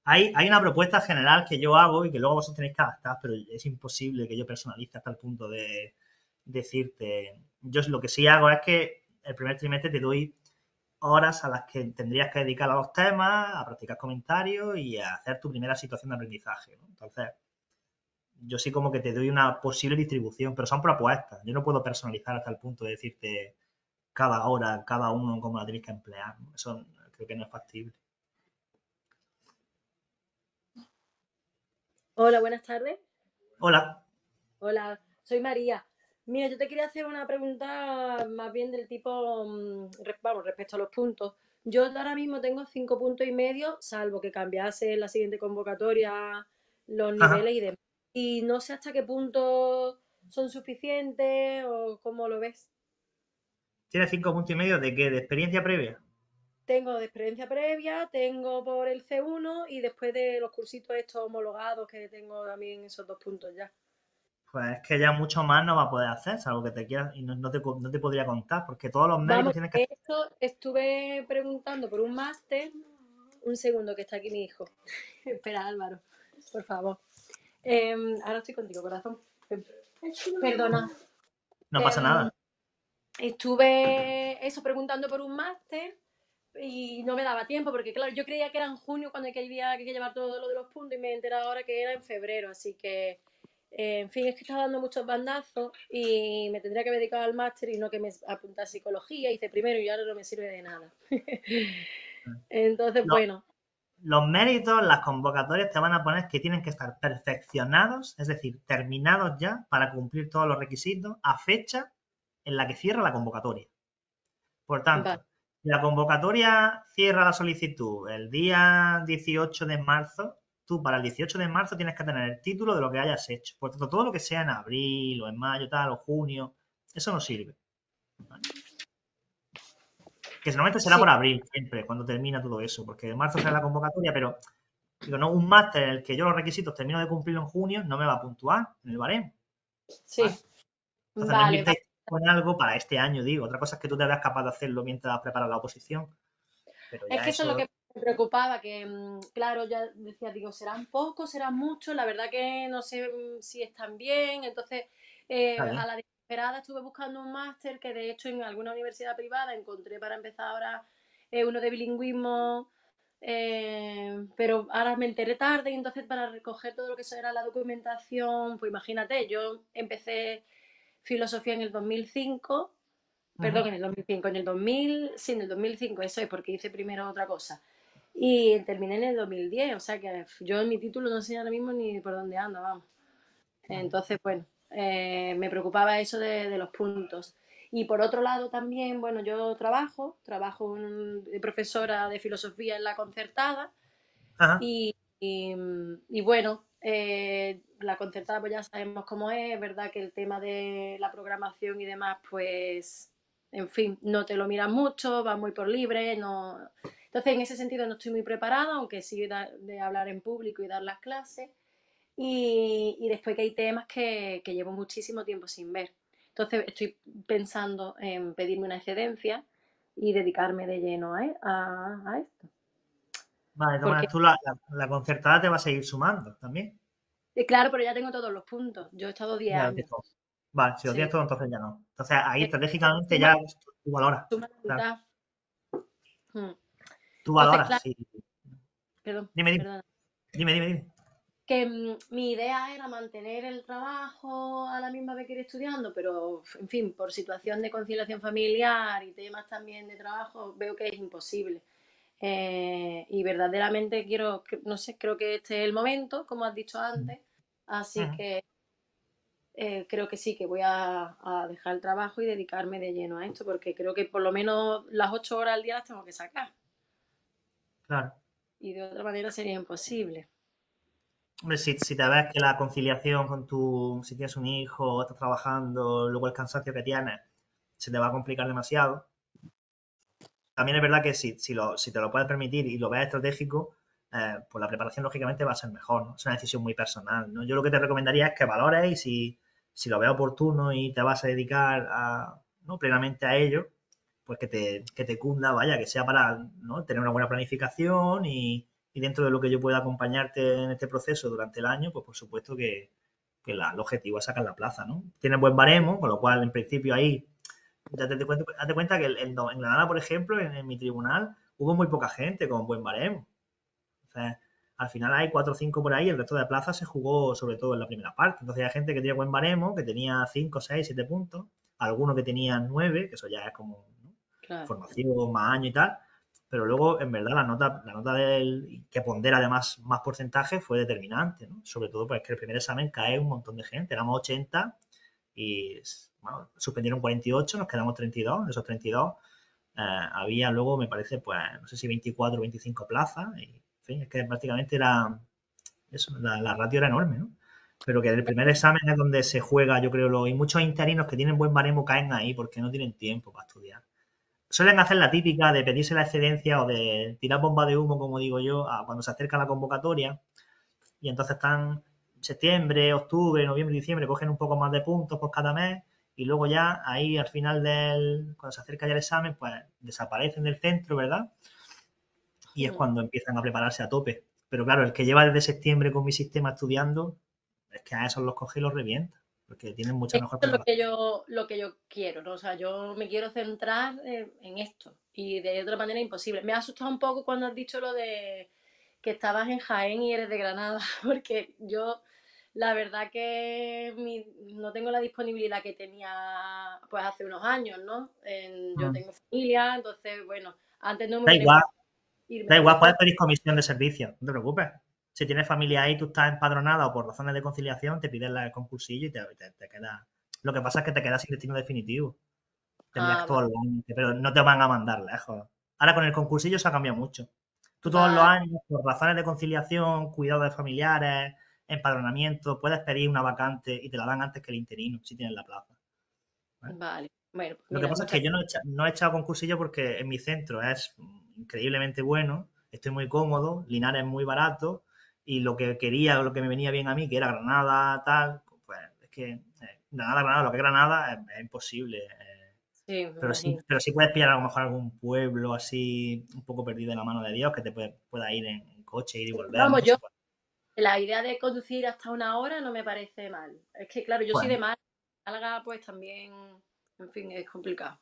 Hay una propuesta general que yo hago y que luego vosotros tenéis que adaptar, pero es imposible que yo personalice hasta el punto de decirte. Yo lo que sí hago es que el primer trimestre te doy horas a las que tendrías que dedicar a los temas, a practicar comentarios y a hacer tu primera situación de aprendizaje, ¿no? Entonces, yo sí como que te doy una posible distribución, pero son propuestas. Yo no puedo personalizar hasta el punto de decirte cada hora, cada uno, cómo la tenéis que emplear, ¿no? Eso creo que no es factible. Hola, buenas tardes. Hola. Hola, soy María. Mira, yo te quería hacer una pregunta más bien del tipo, vamos, respecto a los puntos. Yo ahora mismo tengo 5,5 puntos, salvo que cambiase en la siguiente convocatoria los Ajá. niveles y demás. Y no sé hasta qué punto son suficientes o cómo lo ves. ¿Tienes 5,5 puntos de qué? ¿De experiencia previa? Tengo de experiencia previa, tengo por el C1 y después de los cursitos estos homologados que tengo también esos 2 puntos ya. Pues es que ya mucho más no va a poder hacer, salvo que te quieras, y no te podría contar, porque todos los méritos Vamos, tienes que de hacer. hecho, estuve preguntando por un máster. Un segundo, que está aquí mi hijo. Espera, Álvaro, por favor. Ahora estoy contigo, corazón. Perdona. No pasa nada. Estuve preguntando por un máster y no me daba tiempo porque, claro, yo creía que era en junio cuando había que llevar todo lo de los puntos y me he enterado ahora que era en febrero. Así que, en fin, es que estaba dando muchos bandazos y me tendría que haber dedicado al máster y no que me apuntara a psicología. Hice primero y ahora no me sirve de nada. Entonces, Los, bueno. los méritos, las convocatorias te van a poner que tienen que estar perfeccionados, es decir, terminados ya para cumplir todos los requisitos a fecha en la que cierra la convocatoria. Por Vale. tanto, si la convocatoria cierra la solicitud el día 18 de marzo, tú para el 18 de marzo tienes que tener el título de lo que hayas hecho. Por tanto, todo lo que sea en abril o en mayo, tal, o junio, eso no sirve. ¿Vale? Que normalmente será Sí. por abril, siempre, cuando termina todo eso, porque en marzo será la convocatoria, pero digo, no, un máster en el que yo los requisitos termino de cumplirlo en junio no me va a puntuar en el baremo. Sí. ¿Vale? Entonces no Vale, invirtáis en algo para este año, digo. Otra cosa es que tú te veas capaz de hacerlo mientras preparas la oposición. Pero Es ya que eso es lo eso. que me preocupaba, que claro, ya decía, digo, ¿serán pocos, serán muchos? La verdad que no sé si están bien. Entonces, Está bien. a la desesperada estuve buscando un máster que de hecho en alguna universidad privada encontré para empezar ahora uno de bilingüismo, pero ahora me enteré tarde y entonces para recoger todo lo que era la documentación, pues imagínate, yo empecé filosofía en el 2005. Ujú. Perdón, en el 2005, en el 2000, sí, en el 2005, eso es, porque hice primero otra cosa. Y terminé en el 2010, o sea que yo en mi título no sé ahora mismo ni por dónde ando, vamos. Entonces, bueno, me preocupaba eso de los puntos. Y por otro lado también, bueno, yo trabajo de profesora de filosofía en la concertada Ajá. y bueno, la concertada pues ya sabemos cómo es verdad que el tema de la programación y demás, pues, en fin, no te lo miras mucho, vas muy por libre, no. Entonces, en ese sentido no estoy muy preparada, aunque sí de hablar en público y dar las clases. Y después que hay temas que llevo muchísimo tiempo sin ver. Entonces, estoy pensando en pedirme una excedencia y dedicarme de lleno a esto. Vale, de todas Porque, maneras, tú la concertada te va a seguir sumando también. claro, pero ya tengo todos los puntos. Yo he estado 10 Ya lo tienes años. todo. Vale, si lo Sí. tienes todo, entonces ya no. Entonces ahí estratégicamente Suma, ya tú valoras. suma la Claro. mitad. Mm. Tú Entonces, valoras, claro, sí. perdón, Dime, dime, perdona. dime. Que mi idea era mantener el trabajo a la misma vez que ir estudiando, pero en fin, por situación de conciliación familiar y temas también de trabajo, veo que es imposible. Y verdaderamente quiero, no sé, creo que este es el momento, como has dicho antes, así Ujú. que creo que sí, que voy a dejar el trabajo y dedicarme de lleno a esto, porque creo que por lo menos las 8 horas al día las tengo que sacar, Claro. y de otra manera sería imposible. Hombre, si te ves que la conciliación con si tienes un hijo, estás trabajando, luego el cansancio que tienes, se te va a complicar demasiado. También es verdad que si te lo puedes permitir y lo ves estratégico, pues la preparación lógicamente va a ser mejor, ¿no? Es una decisión muy personal, ¿no? Yo lo que te recomendaría es que valores y si lo ves oportuno y te vas a dedicar ¿no? plenamente a ello, pues que te cunda, vaya, que sea para, ¿no? tener una buena planificación y dentro de lo que yo pueda acompañarte en este proceso durante el año, pues por supuesto que el objetivo es sacar la plaza, ¿no? Tienes buen baremo, con lo cual en principio ahí date cuenta que en Granada, por ejemplo, en mi tribunal, hubo muy poca gente con buen baremo. O sea, al final hay 4 o 5 por ahí, el resto de plazas se jugó sobre todo en la primera parte. Entonces hay gente que tenía buen baremo, que tenía 5, 6, 7 puntos, algunos que tenían 9, que eso ya es como, ¿no? Claro. Formación, más año y tal. Pero luego, en verdad, la nota que pondera además más porcentaje fue determinante, ¿no? Sobre todo porque el primer examen cae un montón de gente, éramos 80 y bueno, suspendieron 48, nos quedamos 32. De esos 32 había luego, me parece, pues no sé si 24 o 25 plazas. Y, en fin, es que prácticamente era eso, la ratio era enorme, ¿no? Pero que el primer examen es donde se juega, yo creo, y muchos interinos que tienen buen baremo caen ahí porque no tienen tiempo para estudiar. Suelen hacer la típica de pedirse la excedencia o de tirar bomba de humo, como digo yo, cuando se acerca la convocatoria y entonces están septiembre, octubre, noviembre, diciembre, cogen un poco más de puntos por cada mes y luego ya ahí al final cuando se acerca ya el examen, pues desaparecen del centro, ¿verdad? Y es cuando empiezan a prepararse a tope. Pero claro, el que lleva desde septiembre con mi sistema estudiando, es que a esos los coge y los revienta, porque tienen mucha Esto mejor es preparación. lo que yo quiero, ¿no? O sea, yo me quiero centrar en esto y de otra manera imposible. Me ha asustado un poco cuando has dicho lo de que estabas en Jaén y eres de Granada, porque yo la verdad que no tengo la disponibilidad que tenía pues hace unos años, ¿no? Yo tengo familia, entonces, bueno, antes no me Da hubiera igual, importado irme da muy igual, puedes lejos. pedir comisión de servicio, no te preocupes. Si tienes familia ahí, tú estás empadronada o por razones de conciliación, te piden el concursillo y te queda. Lo que pasa es que te quedas sin destino definitivo. Tendrías Ah, que todos los años, pero no te van a mandar lejos. Ahora con el concursillo se ha cambiado mucho. Tú todos los vale, años, por razones de conciliación, cuidado de familiares, empadronamiento, puedes pedir una vacante y te la dan antes que el interino, si tienes la plaza. ¿Vale? vale. Bueno, pues Lo que mira, pasa es muchas que yo no he echado concursillo porque en mi centro es increíblemente bueno, estoy muy cómodo, Linares es muy barato y lo que quería, lo que me venía bien a mí, que era Granada, tal, pues es que Granada, lo que es Granada es imposible. sí, me Pero sí, imagino. pero sí puedes pillar a lo mejor algún pueblo así un poco perdido en la mano de Dios que te pueda ir en coche, ir y volver, Vamos, ¿no? yo la idea de conducir hasta una hora no me parece mal. Es que, claro, yo soy Bueno, de Málaga, pues también, en fin, es complicado.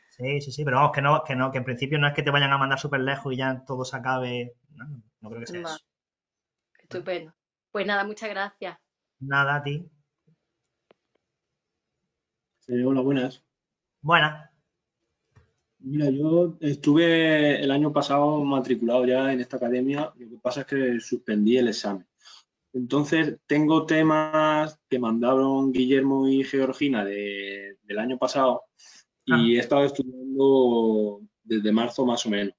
sí, pero vamos, que en principio no es que te vayan a mandar súper lejos y ya todo se acabe. No creo que sea Vale, eso. ¿Vale? estupendo. Pues nada, muchas gracias. Nada, a ti. Hola, buenas. Buena. Mira, yo estuve el año pasado matriculado ya en esta academia, lo que pasa es que suspendí el examen. Entonces, tengo temas que mandaron Guillermo y Georgina del año pasado y he estado estudiando desde marzo más o menos.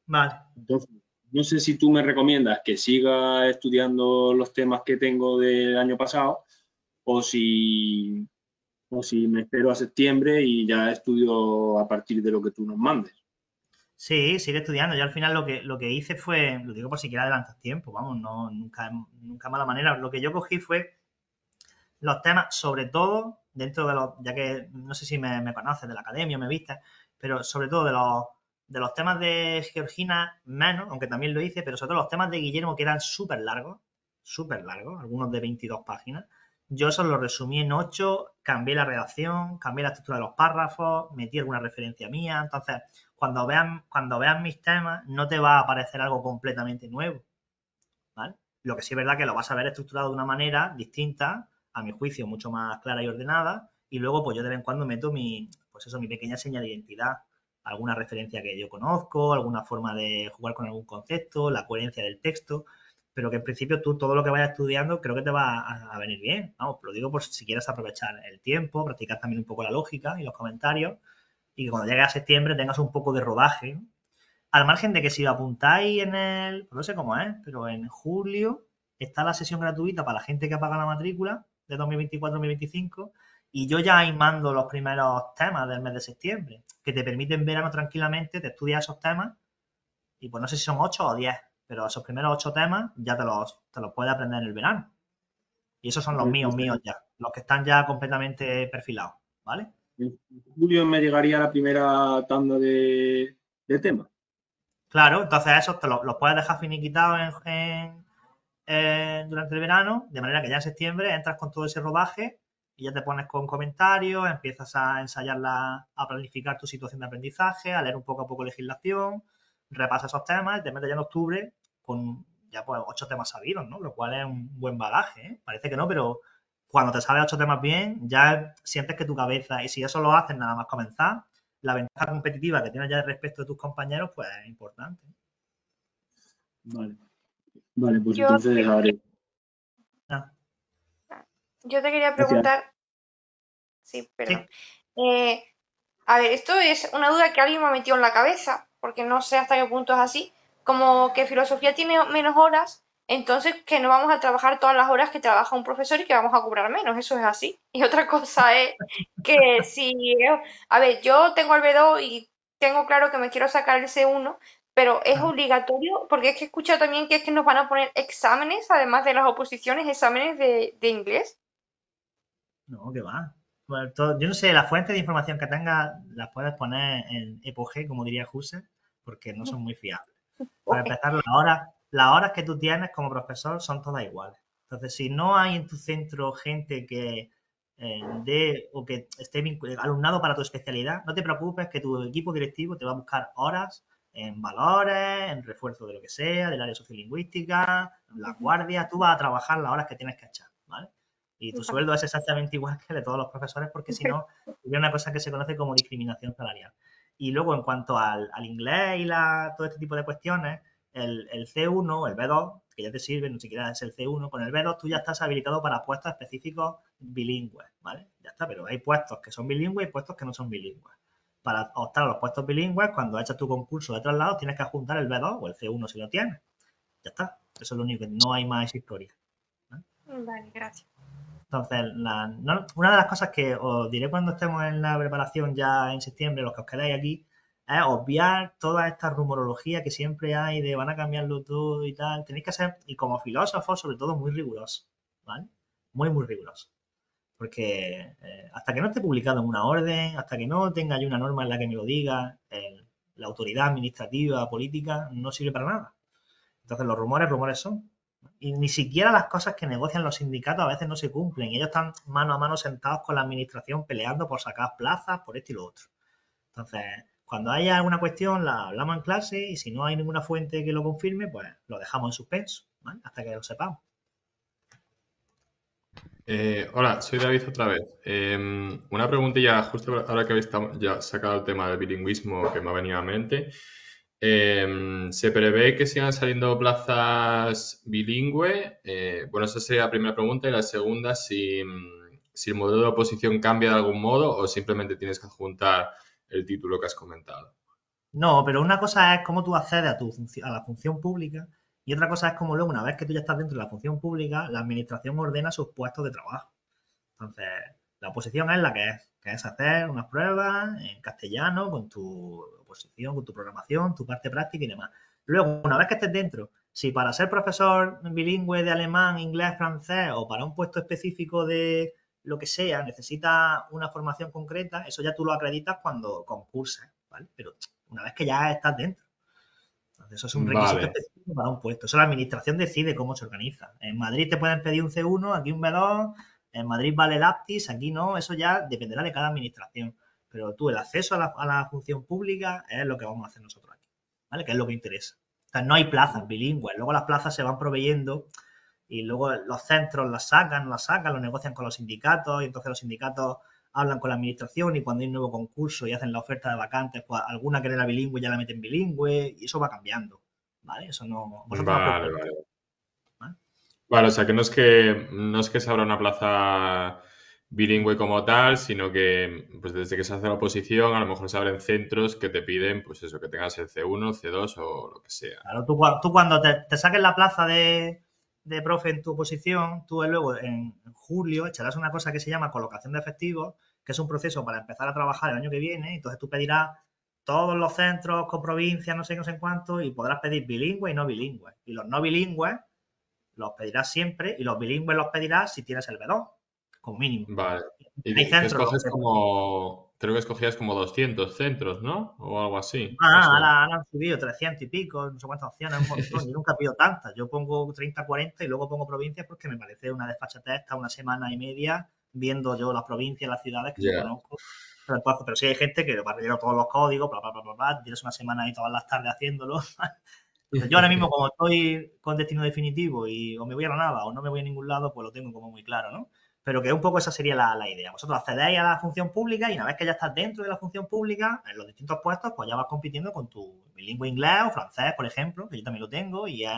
Vale. Entonces, no sé si tú me recomiendas que siga estudiando los temas que tengo del año pasado o si me espero a septiembre y ya estudio a partir de lo que tú nos mandes. Sí, sigue estudiando. Yo al final lo que hice fue, lo digo por si quieres adelantar tiempo, vamos, no, nunca mala manera. Lo que yo cogí fue los temas, sobre todo dentro de los, ya que no sé si me conoces de la academia, me viste, pero sobre todo de los temas de Georgina menos, aunque también lo hice, pero sobre todo los temas de Guillermo que eran súper largos, algunos de 22 páginas. Yo eso lo resumí en 8, cambié la redacción, cambié la estructura de los párrafos, metí alguna referencia mía. Entonces, cuando vean mis temas, no te va a aparecer algo completamente nuevo, ¿vale? Lo que sí es verdad que lo vas a ver estructurado de una manera distinta, a mi juicio, mucho más clara y ordenada, y luego pues yo de vez en cuando meto pues eso, mi pequeña seña de identidad, alguna referencia que yo conozco, alguna forma de jugar con algún concepto, la coherencia del texto, pero que en principio tú todo lo que vayas estudiando creo que te va a venir bien. Vamos, lo digo por si quieres aprovechar el tiempo, practicar también un poco la lógica y los comentarios, y que cuando llegue a septiembre tengas un poco de rodaje, ¿no? Al margen de que si lo apuntáis no sé cómo es, pero en julio está la sesión gratuita para la gente que paga la matrícula de 2024-2025 y yo ya ahí mando los primeros temas del mes de septiembre, que te permiten en verano tranquilamente, te estudias esos temas y pues no sé si son 8 o 10, pero esos primeros 8 temas ya te los puedes aprender en el verano. Y esos son los míos ya, los que están ya completamente perfilados, ¿vale? En julio me llegaría la primera tanda de temas. Claro, entonces esos los puedes dejar finiquitados durante el verano, de manera que ya en septiembre entras con todo ese rodaje y ya te pones con comentarios, empiezas a ensayarla, a planificar tu situación de aprendizaje, a leer un poco a poco legislación, repasas esos temas y te metes ya en octubre con ya pues 8 temas sabidos, ¿no? Lo cual es un buen bagaje, ¿eh? Parece que no, pero cuando te sabes 8 temas bien, ya sientes que tu cabeza, y si eso lo haces nada más comenzar, la ventaja competitiva que tienes ya respecto de tus compañeros, pues es importante. Vale, pues entonces haré. Yo te quería preguntar. Sí, perdón. Sí. A ver, esto es una duda que alguien me ha metido en la cabeza, porque no sé hasta qué punto es así. Como que filosofía tiene menos horas, entonces que no vamos a trabajar todas las horas que trabaja un profesor y que vamos a cobrar menos, eso es así. Y otra cosa es que si, a ver, yo tengo el B2 y tengo claro que me quiero sacar el C1, pero es obligatorio, porque es que he escuchado también que es que nos van a poner exámenes, además de las oposiciones, exámenes de inglés. No, que va. Bueno, yo no sé, las fuentes de información que tengas las puedes poner en Epoge, como diría Husserl, porque no son muy fiables. Para empezar, las horas que tú tienes como profesor son todas iguales. Entonces, si no hay en tu centro gente que o que esté alumnado para tu especialidad, no te preocupes que tu equipo directivo te va a buscar horas en valores, en refuerzo de lo que sea, del área sociolingüística, la guardia, tú vas a trabajar las horas que tienes que echar, ¿vale? Y tu sueldo es exactamente igual que el de todos los profesores, porque si no, hubiera una cosa que se conoce como discriminación salarial. Y luego, en cuanto al inglés y todo este tipo de cuestiones, el C1, el B2, que ya te sirve, no siquiera es el C1, con el B2 tú ya estás habilitado para puestos específicos bilingües, ¿vale? Ya está, pero hay puestos que son bilingües y puestos que no son bilingües. Para optar a los puestos bilingües, cuando echas tu concurso de traslado, tienes que adjuntar el B2 o el C1 si lo tienes. Ya está. Eso es lo único, no hay más historia. Vale, gracias. Entonces, una de las cosas que os diré cuando estemos en la preparación ya en septiembre, los que os quedáis aquí, es obviar toda esta rumorología que siempre hay de van a cambiarlo todo y tal. Tenéis que ser, y como filósofos, sobre todo, muy rigurosos, ¿vale? Muy rigurosos. Porque hasta que no esté publicado en una orden, hasta que no tenga yo una norma en la que me lo diga, la autoridad administrativa, política, no sirve para nada. Entonces, los rumores son. Y ni siquiera las cosas que negocian los sindicatos a veces no se cumplen. Ellos están mano a mano sentados con la administración peleando por sacar plazas, por esto y lo otro. Entonces, cuando haya alguna cuestión, la hablamos en clase y si no hay ninguna fuente que lo confirme, pues lo dejamos en suspenso, ¿vale? Hasta que lo sepamos. Hola, soy David otra vez. Una preguntilla, justo ahora que habéis ya sacado el tema del bilingüismo que me ha venido a mente. ¿Se prevé que sigan saliendo plazas bilingües? Bueno, esa sería la primera pregunta. Y la segunda, si el modelo de oposición cambia de algún modo o simplemente tienes que adjuntar el título que has comentado. No, pero una cosa es cómo tú accedes a la función pública y otra cosa es cómo luego, una vez que tú ya estás dentro de la función pública, la administración ordena sus puestos de trabajo. Entonces, La oposición es la que es hacer unas pruebas en castellano con tu oposición, con tu programación, tu parte práctica y demás. Luego, una vez que estés dentro, si para ser profesor bilingüe de alemán, inglés, francés o para un puesto específico de lo que sea, necesitas una formación concreta, eso ya tú lo acreditas cuando concurses, ¿vale? Pero una vez que ya estás dentro. Entonces, eso es un requisito Vale, específico para un puesto. Eso la administración decide cómo se organiza. En Madrid te pueden pedir un C1, aquí un B2, en Madrid vale el aptis, aquí no, eso ya dependerá de cada administración. Pero tú, el acceso a la función pública es lo que vamos a hacer nosotros aquí, ¿vale? Que es lo que interesa. O sea, no hay plazas bilingües, luego las plazas se van proveyendo y luego los centros las sacan, los negocian con los sindicatos y entonces los sindicatos hablan con la administración y cuando hay un nuevo concurso y hacen la oferta de vacantes, pues alguna que era bilingüe ya la meten bilingüe y eso va cambiando, ¿vale? Eso no, vosotros no os vale, preocupéis, vale. ¿vale? Vale, o sea que no es que se abra una plaza bilingüe como tal, sino que pues desde que se hace la oposición a lo mejor se abren centros que te piden pues eso, que tengas el C1, C2 o lo que sea. Claro, tú cuando te saques la plaza de profe en tu posición, tú luego en julio echarás una cosa que se llama colocación de efectivos, que es un proceso para empezar a trabajar el año que viene. Entonces tú pedirás todos los centros con provincias, no sé qué, no sé en cuánto, y podrás pedir bilingües y no bilingües. Y los no bilingües los pedirás siempre y los bilingües los pedirás si tienes el B2, como mínimo. Vale. Hay Y que centros escoges donde como, creo que escogías como 200 centros, ¿no? O algo así, me ah, suena. ahora han subido 300 y pico, no sé cuántas opciones, un montón. Yo nunca pido tantas. Yo pongo 30, 40 y luego pongo provincias porque me parece una desfachatez estar una semana y media viendo yo las provincias, las ciudades que no Ya. conozco. Pero sí hay gente que va rellenando todos los códigos, bla, bla, bla, bla, bla, tienes una semana ahí todas las tardes haciéndolo. Entonces yo ahora mismo como estoy con destino definitivo y o me voy a Granada o no me voy a ningún lado, pues lo tengo como muy claro, ¿no? Pero que un poco esa sería la idea. Vosotros accedéis a la función pública y una vez que ya estás dentro de la función pública, en los distintos puestos, pues ya vas compitiendo con tu bilingüe inglés o francés, por ejemplo, que yo también lo tengo y es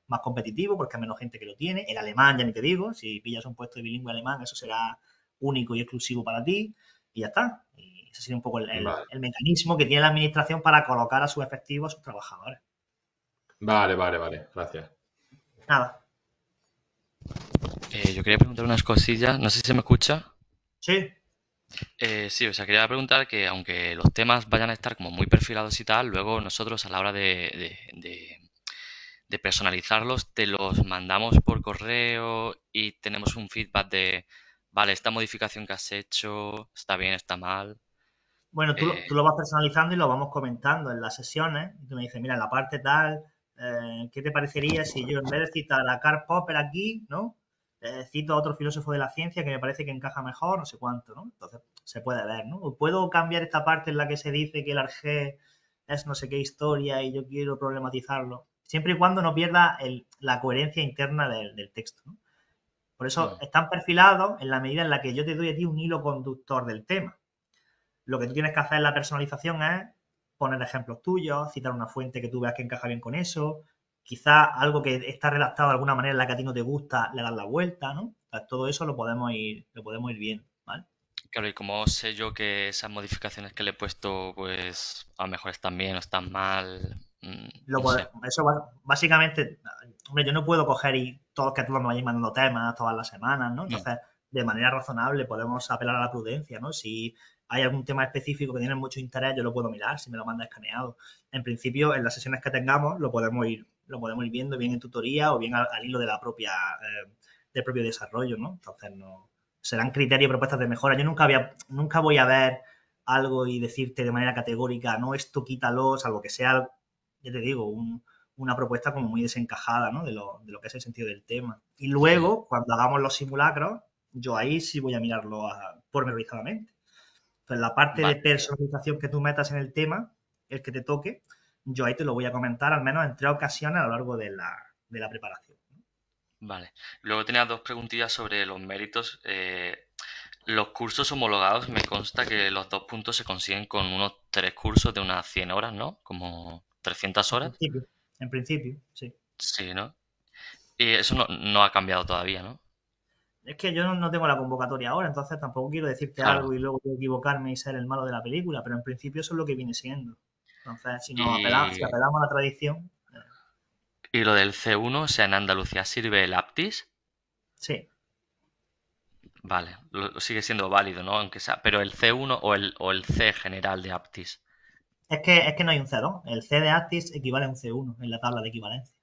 más competitivo porque hay menos gente que lo tiene. El alemán, ya ni te digo, si pillas un puesto de bilingüe alemán, eso será único y exclusivo para ti y ya está. Y ese sería un poco Vale. el mecanismo que tiene la administración para colocar a sus efectivos, a sus trabajadores. Vale, vale, vale. Gracias. Nada. Yo quería preguntar unas cosillas, no sé si se me escucha. Sí, Sí, o sea, quería preguntar que aunque los temas vayan a estar como muy perfilados y tal, luego nosotros a la hora de personalizarlos te los mandamos por correo y tenemos un feedback de, vale, esta modificación que has hecho está bien, está mal. bueno, Eh, tú lo vas personalizando y lo vamos comentando en las sesiones. Y tú me dices, mira, en la parte tal, ¿qué te parecería si yo en vez de citar a Karl Popper aquí, ¿no? Cito a otro filósofo de la ciencia que me parece que encaja mejor, no sé cuánto, ¿no? Entonces se puede ver, ¿no? O puedo cambiar esta parte en la que se dice que el arjé es no sé qué historia y yo quiero problematizarlo, siempre y cuando no pierda la coherencia interna del texto, ¿no? Por eso mm, están perfilados en la medida en la que yo te doy a ti un hilo conductor del tema. Lo que tú tienes que hacer en la personalización es poner ejemplos tuyos, citar una fuente que tú veas que encaja bien con eso, quizá algo que está redactado de alguna manera en la que a ti no te gusta, le das la vuelta, ¿no? O sea, todo eso lo podemos ir viendo, ¿vale? claro, y como sé yo que esas modificaciones que le he puesto, pues a lo mejor están bien o están mal, no sé. Eso básicamente, hombre, yo no puedo coger y que todos me vayáis mandando temas todas las semanas, ¿no? Mm, Entonces, de manera razonable podemos apelar a la prudencia, ¿no? Si hay algún tema específico que tiene mucho interés, yo lo puedo mirar si me lo manda escaneado. En principio, en las sesiones que tengamos, lo podemos ir viendo bien en tutoría o bien al hilo de la propia, del propio desarrollo, ¿no? Entonces, no, serán criterios y propuestas de mejora. Yo nunca voy a ver algo y decirte de manera categórica, no, esto quítalo, salvo que sea ya te digo, una propuesta como muy desencajada, ¿no? De lo que es el sentido del tema. Y mm, luego, cuando hagamos los simulacros, yo ahí sí voy a mirarlo pormenorizadamente. Entonces, la parte de vale, personalización que tú metas en el tema, el que te toque, yo ahí te lo voy a comentar al menos en 3 ocasiones a lo largo de la preparación. vale. Luego tenía dos preguntillas sobre los méritos. Los cursos homologados, me consta que los 2 puntos se consiguen con unos 3 cursos de unas 100 horas, ¿no? Como 300 En horas. principio, en principio, sí. Sí, ¿no? Y eso no ha cambiado todavía, ¿no? Es que yo no tengo la convocatoria ahora, entonces tampoco quiero decirte algo Claro. y luego equivocarme y ser el malo de la película, pero en principio eso es lo que viene siendo. Entonces, si Y, apelamos a la tradición, y lo del C1, o sea, en Andalucía sirve el aptis. sí. Vale, sigue siendo válido, ¿no? Aunque sea, pero el C1 o el C general de Aptis. Es que no hay un C2. El C de Aptis equivale a un C1 en la tabla de equivalencia.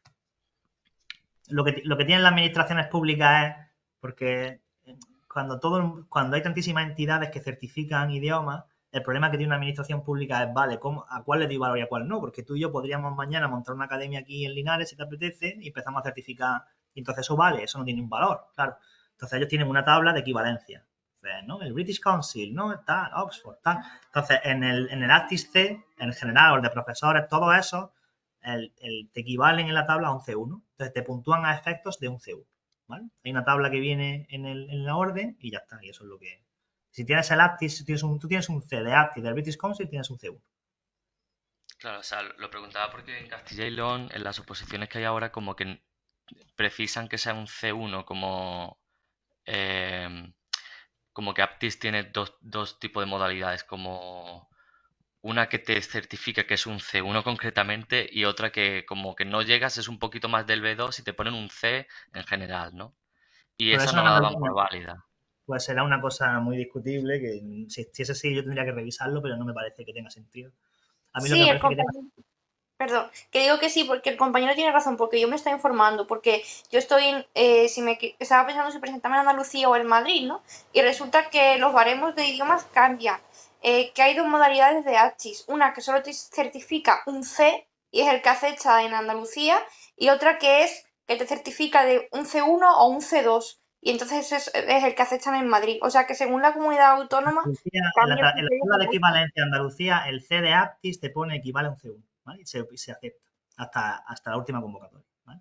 Lo que tienen las administraciones públicas es, porque cuando hay tantísimas entidades que certifican idiomas, el problema que tiene una administración pública es, vale, ¿a cuál le doy valor y a cuál no? Porque tú y yo podríamos mañana montar una academia aquí en Linares, si te apetece, y empezamos a certificar. Y entonces eso vale, eso no tiene un valor, claro. Entonces ellos tienen una tabla de equivalencia. Entonces, ¿no? El British Council, ¿no? Tal, Oxford, tal. Entonces, en el Actis C, en general, o el de profesores, todos esos, te equivalen en la tabla a un C1. Entonces, te puntúan a efectos de un C1. ¿Vale? Hay una tabla que viene en la orden y ya está. Y eso es lo que... Si tienes el Actis, tú tienes un C de Actis del British Council, tienes un C1. Claro, o sea, lo preguntaba porque en Castilla y León, en las oposiciones que hay ahora, como que precisan que sea un C1 como que Aptis tiene dos tipos de modalidades, como una que te certifica que es un C1 concretamente y otra que como que no llegas, es un poquito más del B2 y te ponen un C en general, ¿no? Y Pero esa eso no en la daban Andalucía por válida. pues será una cosa muy discutible que si es así yo tendría que revisarlo, pero no me parece que tenga sentido. A mí lo que Sí, me el parece que tenga... compañero. Perdón, que digo que sí, porque el compañero tiene razón, porque yo me estoy informando, porque yo estoy estaba pensando si presentarme en Andalucía o en Madrid, ¿no? Y resulta que los baremos de idiomas cambian, que hay dos modalidades de ACHIS, una que solo te certifica un C, y es el que acecha en Andalucía, y otra que es que te certifica de un C1 o un C2, y entonces es el que acechan en Madrid. O sea que según la comunidad autónoma, Andalucía, cambia el en la criterio tabla de correcto. equivalencia de Andalucía, el C de Aptis te pone equivale a un C1, ¿vale? Y se acepta hasta la última convocatoria, ¿vale?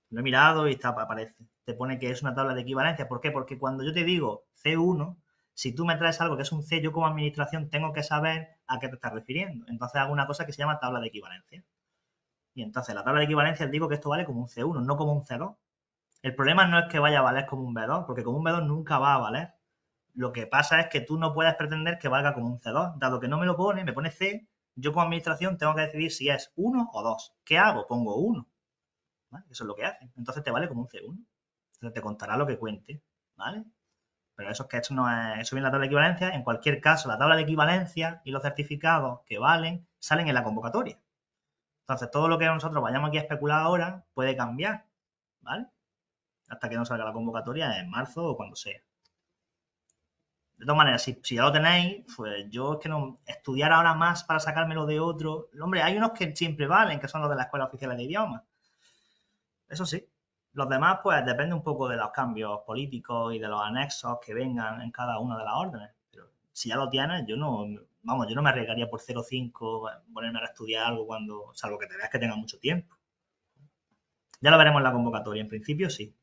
Lo he mirado y aparece. Te pone que es una tabla de equivalencia. ¿Por qué? Porque cuando yo te digo C1, si tú me traes algo que es un C, yo como administración tengo que saber a qué te estás refiriendo. Entonces hago una cosa que se llama tabla de equivalencia. Y entonces la tabla de equivalencia digo que esto vale como un C1, no como un C2. El problema no es que vaya a valer como un B2, porque como un B2 nunca va a valer. Lo que pasa es que tú no puedes pretender que valga como un C2. Dado que no me lo pone, me pone C, yo como administración tengo que decidir si es 1 o 2. ¿Qué hago? Pongo 1. ¿Vale? Eso es lo que hace. Entonces te vale como un C1. Entonces te contará lo que cuente. ¿Vale? Pero eso es que esto no es, eso viene en la tabla de equivalencia. En cualquier caso, la tabla de equivalencia y los certificados que valen salen en la convocatoria. Entonces, todo lo que nosotros vayamos aquí a especular ahora puede cambiar, ¿vale? Hasta que no salga la convocatoria en marzo o cuando sea. De todas maneras, si ya lo tenéis, pues yo es que no estudiar ahora más para sacármelo de otro. Hombre, hay unos que siempre valen, que son los de la Escuela Oficial de Idiomas. Eso sí. Los demás, pues depende un poco de los cambios políticos y de los anexos que vengan en cada una de las órdenes. Pero si ya lo tienes, yo no me arriesgaría por 0,5 ponerme a estudiar algo cuando, salvo que te veas que tenga mucho tiempo. Ya lo veremos en la convocatoria. En principio sí.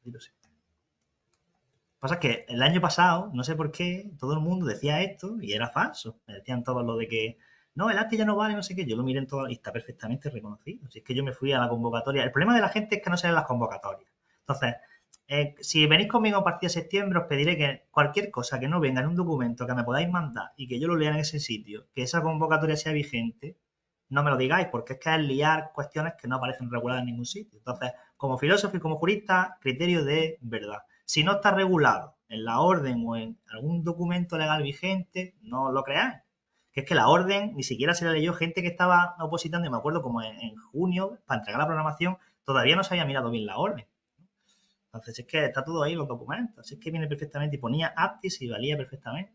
En principio sí. Lo que pasa es que el año pasado, no sé por qué, todo el mundo decía esto y era falso. Me decían todos lo de que no, el arte ya no vale, no sé qué. Yo lo miré en todo y está perfectamente reconocido. Si es que yo me fui a la convocatoria. El problema de la gente es que no se leen las convocatorias. Entonces, si venís conmigo a partir de septiembre, os pediré que cualquier cosa que no venga en un documento que me podáis mandar y que yo lo lea en ese sitio, que esa convocatoria sea vigente, no me lo digáis, porque es que es liar cuestiones que no aparecen reguladas en ningún sitio. Entonces, como filósofo y como jurista, criterio de verdad. Si no está regulado en la orden o en algún documento legal vigente, no lo creáis. Que es que la orden ni siquiera se la leyó gente que estaba opositando, y me acuerdo como en junio, para entregar la programación, todavía no se había mirado bien la orden. Entonces es que está todo ahí los documentos, es que viene perfectamente y ponía aptis y valía perfectamente.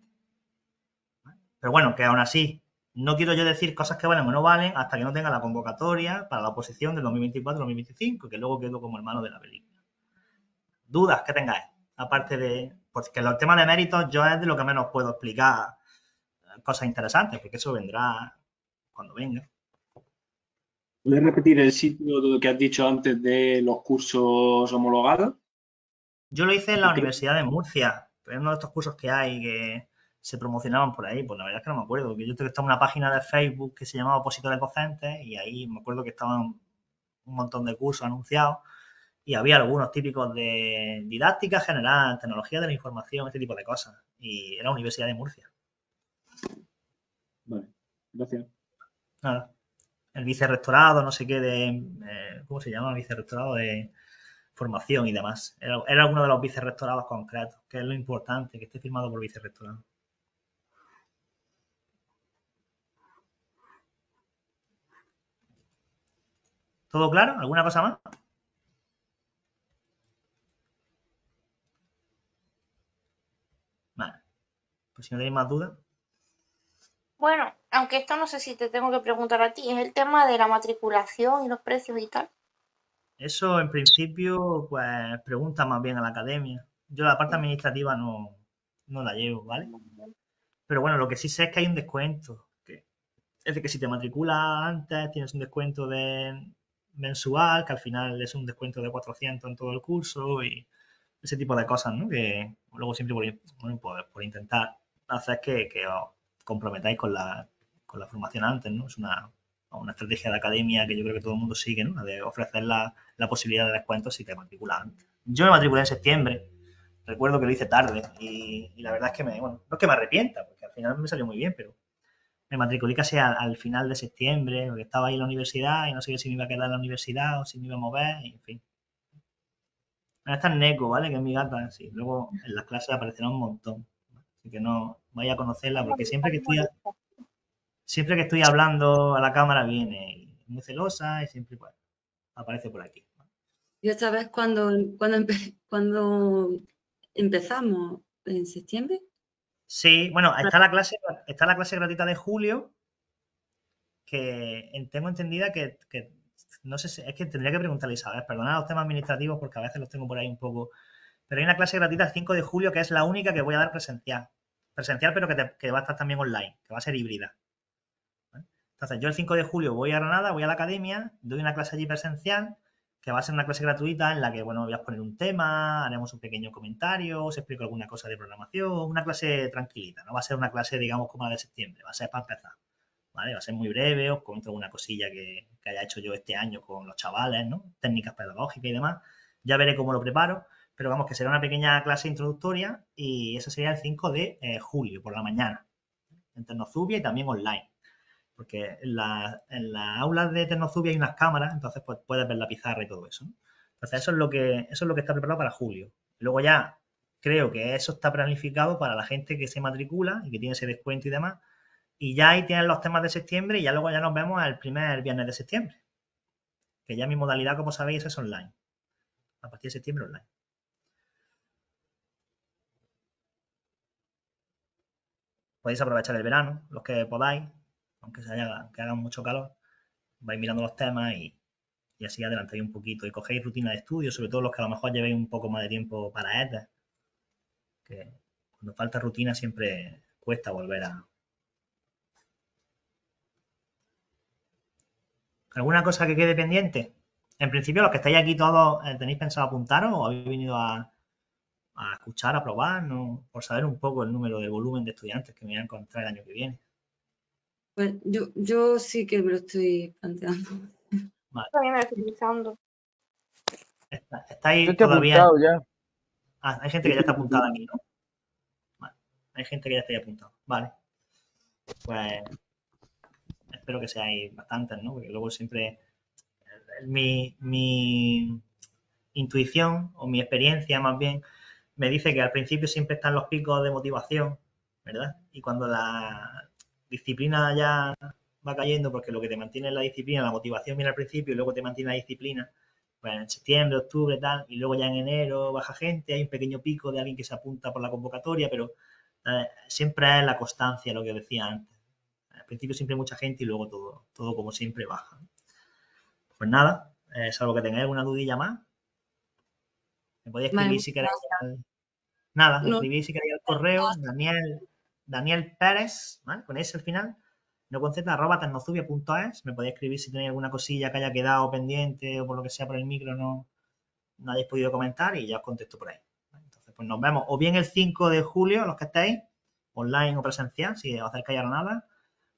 Pero bueno, que aún así, no quiero yo decir cosas que valen o no valen hasta que no tenga la convocatoria para la oposición del 2024-2025, que luego quedo como hermano de la película. Dudas que tengáis, aparte de... Porque los temas de méritos yo es de lo que menos puedo explicar cosas interesantes, porque eso vendrá cuando venga. ¿Puedes repetir el sitio que has dicho antes de los cursos homologados? Yo lo hice en la Universidad de Murcia, pero es uno de estos cursos que hay que se promocionaban por ahí, pues la verdad es que no me acuerdo. Yo estaba en una página de Facebook que se llamaba Opositores Docentes y ahí me acuerdo que estaban un montón de cursos anunciados y había algunos típicos de didáctica general, tecnología de la información, este tipo de cosas. Y era la Universidad de Murcia. Vale, gracias. Nada. El vicerrectorado, no sé qué, ¿cómo se llama? El vicerrectorado de formación y demás. Era alguno de los vicerrectorados concretos, que es lo importante, que esté firmado por vicerrectorado. ¿Todo claro? ¿Alguna cosa más? Vale. Pues si no tenéis más dudas. Bueno, aunque esto no sé si te tengo que preguntar a ti, es el tema de la matriculación y los precios y tal. Eso en principio, pues pregunta más bien a la academia. Yo la parte administrativa no la llevo, ¿vale? Pero bueno, lo que sí sé es que hay un descuento. Es decir, que si te matriculas antes, tienes un descuento mensual, que al final es un descuento de 400 en todo el curso y ese tipo de cosas, ¿no? Que luego siempre por intentar hacer que os comprometáis con la formación antes, ¿no? Es una estrategia de academia que yo creo que todo el mundo sigue, ¿no? La de ofrecer la posibilidad de descuentos si te matriculas antes. Yo me matriculé en septiembre, recuerdo que lo hice tarde y la verdad es que bueno, no es que me arrepienta, porque al final me salió muy bien, pero me matriculé casi al final de septiembre, porque estaba ahí en la universidad y no sabía si me iba a quedar en la universidad o si me iba a mover, y en fin. Esta es Neko, ¿vale? Que es mi gata, sí. Luego en las clases aparecerá un montón. Así que no vaya a conocerla, porque siempre que estoy hablando a la cámara viene y es muy celosa y siempre pues, aparece por aquí. Yo esta vez cuando empezamos, en septiembre. Sí, bueno, está la clase gratuita de julio, que tengo entendida que no sé si, es que tendría que preguntarle a Isabel, perdonad los temas administrativos porque a veces los tengo por ahí un poco, pero hay una clase gratuita el 5 de julio que es la única que voy a dar presencial. Presencial, pero que va a estar también online, que va a ser híbrida. ¿Vale? Entonces, yo el 5 de julio voy a Granada, voy a la academia, doy una clase allí presencial, que va a ser una clase gratuita en la que, bueno, voy a poner un tema, haremos un pequeño comentario, os explico alguna cosa de programación, una clase tranquilita, no va a ser una clase, digamos, como la de septiembre, va a ser para empezar. ¿Vale? Va a ser muy breve, os comento alguna cosilla que haya hecho yo este año con los chavales, ¿no? Técnicas pedagógicas y demás. Ya veré cómo lo preparo, pero vamos, que será una pequeña clase introductoria y eso sería el 5 de julio, por la mañana, en Tecnozubia y también online. Porque en las aulas de Tecnozubia hay unas cámaras, entonces pues puedes ver la pizarra y todo eso, ¿no? Entonces eso es lo que está preparado para julio. Luego ya creo que eso está planificado para la gente que se matricula y que tiene ese descuento y demás. Y ya ahí tienen los temas de septiembre y ya luego ya nos vemos el primer viernes de septiembre. Que ya mi modalidad, como sabéis, es online. A partir de septiembre online. Podéis aprovechar el verano, los que podáis, aunque que haga mucho calor. Vais mirando los temas y así adelantáis un poquito y cogéis rutina de estudio, sobre todo los que a lo mejor llevéis un poco más de tiempo para ETE. Que cuando falta rutina siempre cuesta volver a... ¿Alguna cosa que quede pendiente? En principio, los que estáis aquí todos, ¿tenéis pensado apuntaros o habéis venido a escuchar, a probar, ¿no? Por saber un poco el número de volumen de estudiantes que me voy a encontrar el año que viene? Pues yo sí que me lo estoy planteando. Vale. También me lo estoy pensando. Yo ¿Estáis estoy todavía? apuntado ya. Ah, hay gente que ya está apuntada aquí, ¿no? Vale. Hay gente que ya está apuntada. Vale. Pues espero que seáis bastantes, ¿no? Porque luego siempre mi intuición o mi experiencia más bien me dice que al principio siempre están los picos de motivación, ¿verdad? Y cuando la disciplina ya va cayendo, porque lo que te mantiene es la disciplina, la motivación viene al principio y luego te mantiene la disciplina, pues en septiembre, octubre, tal, y luego ya en enero baja gente, hay un pequeño pico de alguien que se apunta por la convocatoria, pero siempre es la constancia, lo que decía antes. Al principio siempre hay mucha gente y luego todo como siempre baja. Pues nada, salvo que tengáis alguna dudilla más, me podéis escribir Vale, si queréis. Nada, me no, escribís si queréis el correo, Daniel Pérez, ¿vale? Con ese al final, no con z, @tecnozubia.es. Me podéis escribir si tenéis alguna cosilla que haya quedado pendiente o por lo que sea por el micro no hayáis podido comentar y ya os contesto por ahí. ¿Vale? Entonces, pues nos vemos o bien el 5 de julio, los que estéis, online o presencial, si os acercáis a nada,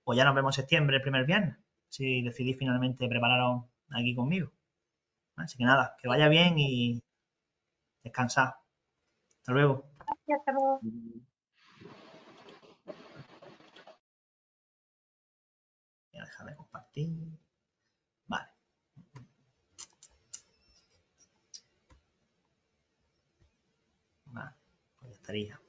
o ya nos vemos en septiembre, el primer viernes, si decidís finalmente prepararos aquí conmigo. ¿Vale? Así que nada, que vaya bien y descansad. Hasta luego. Gracias, hasta luego. Voy a dejar de compartir. Vale. gustaría.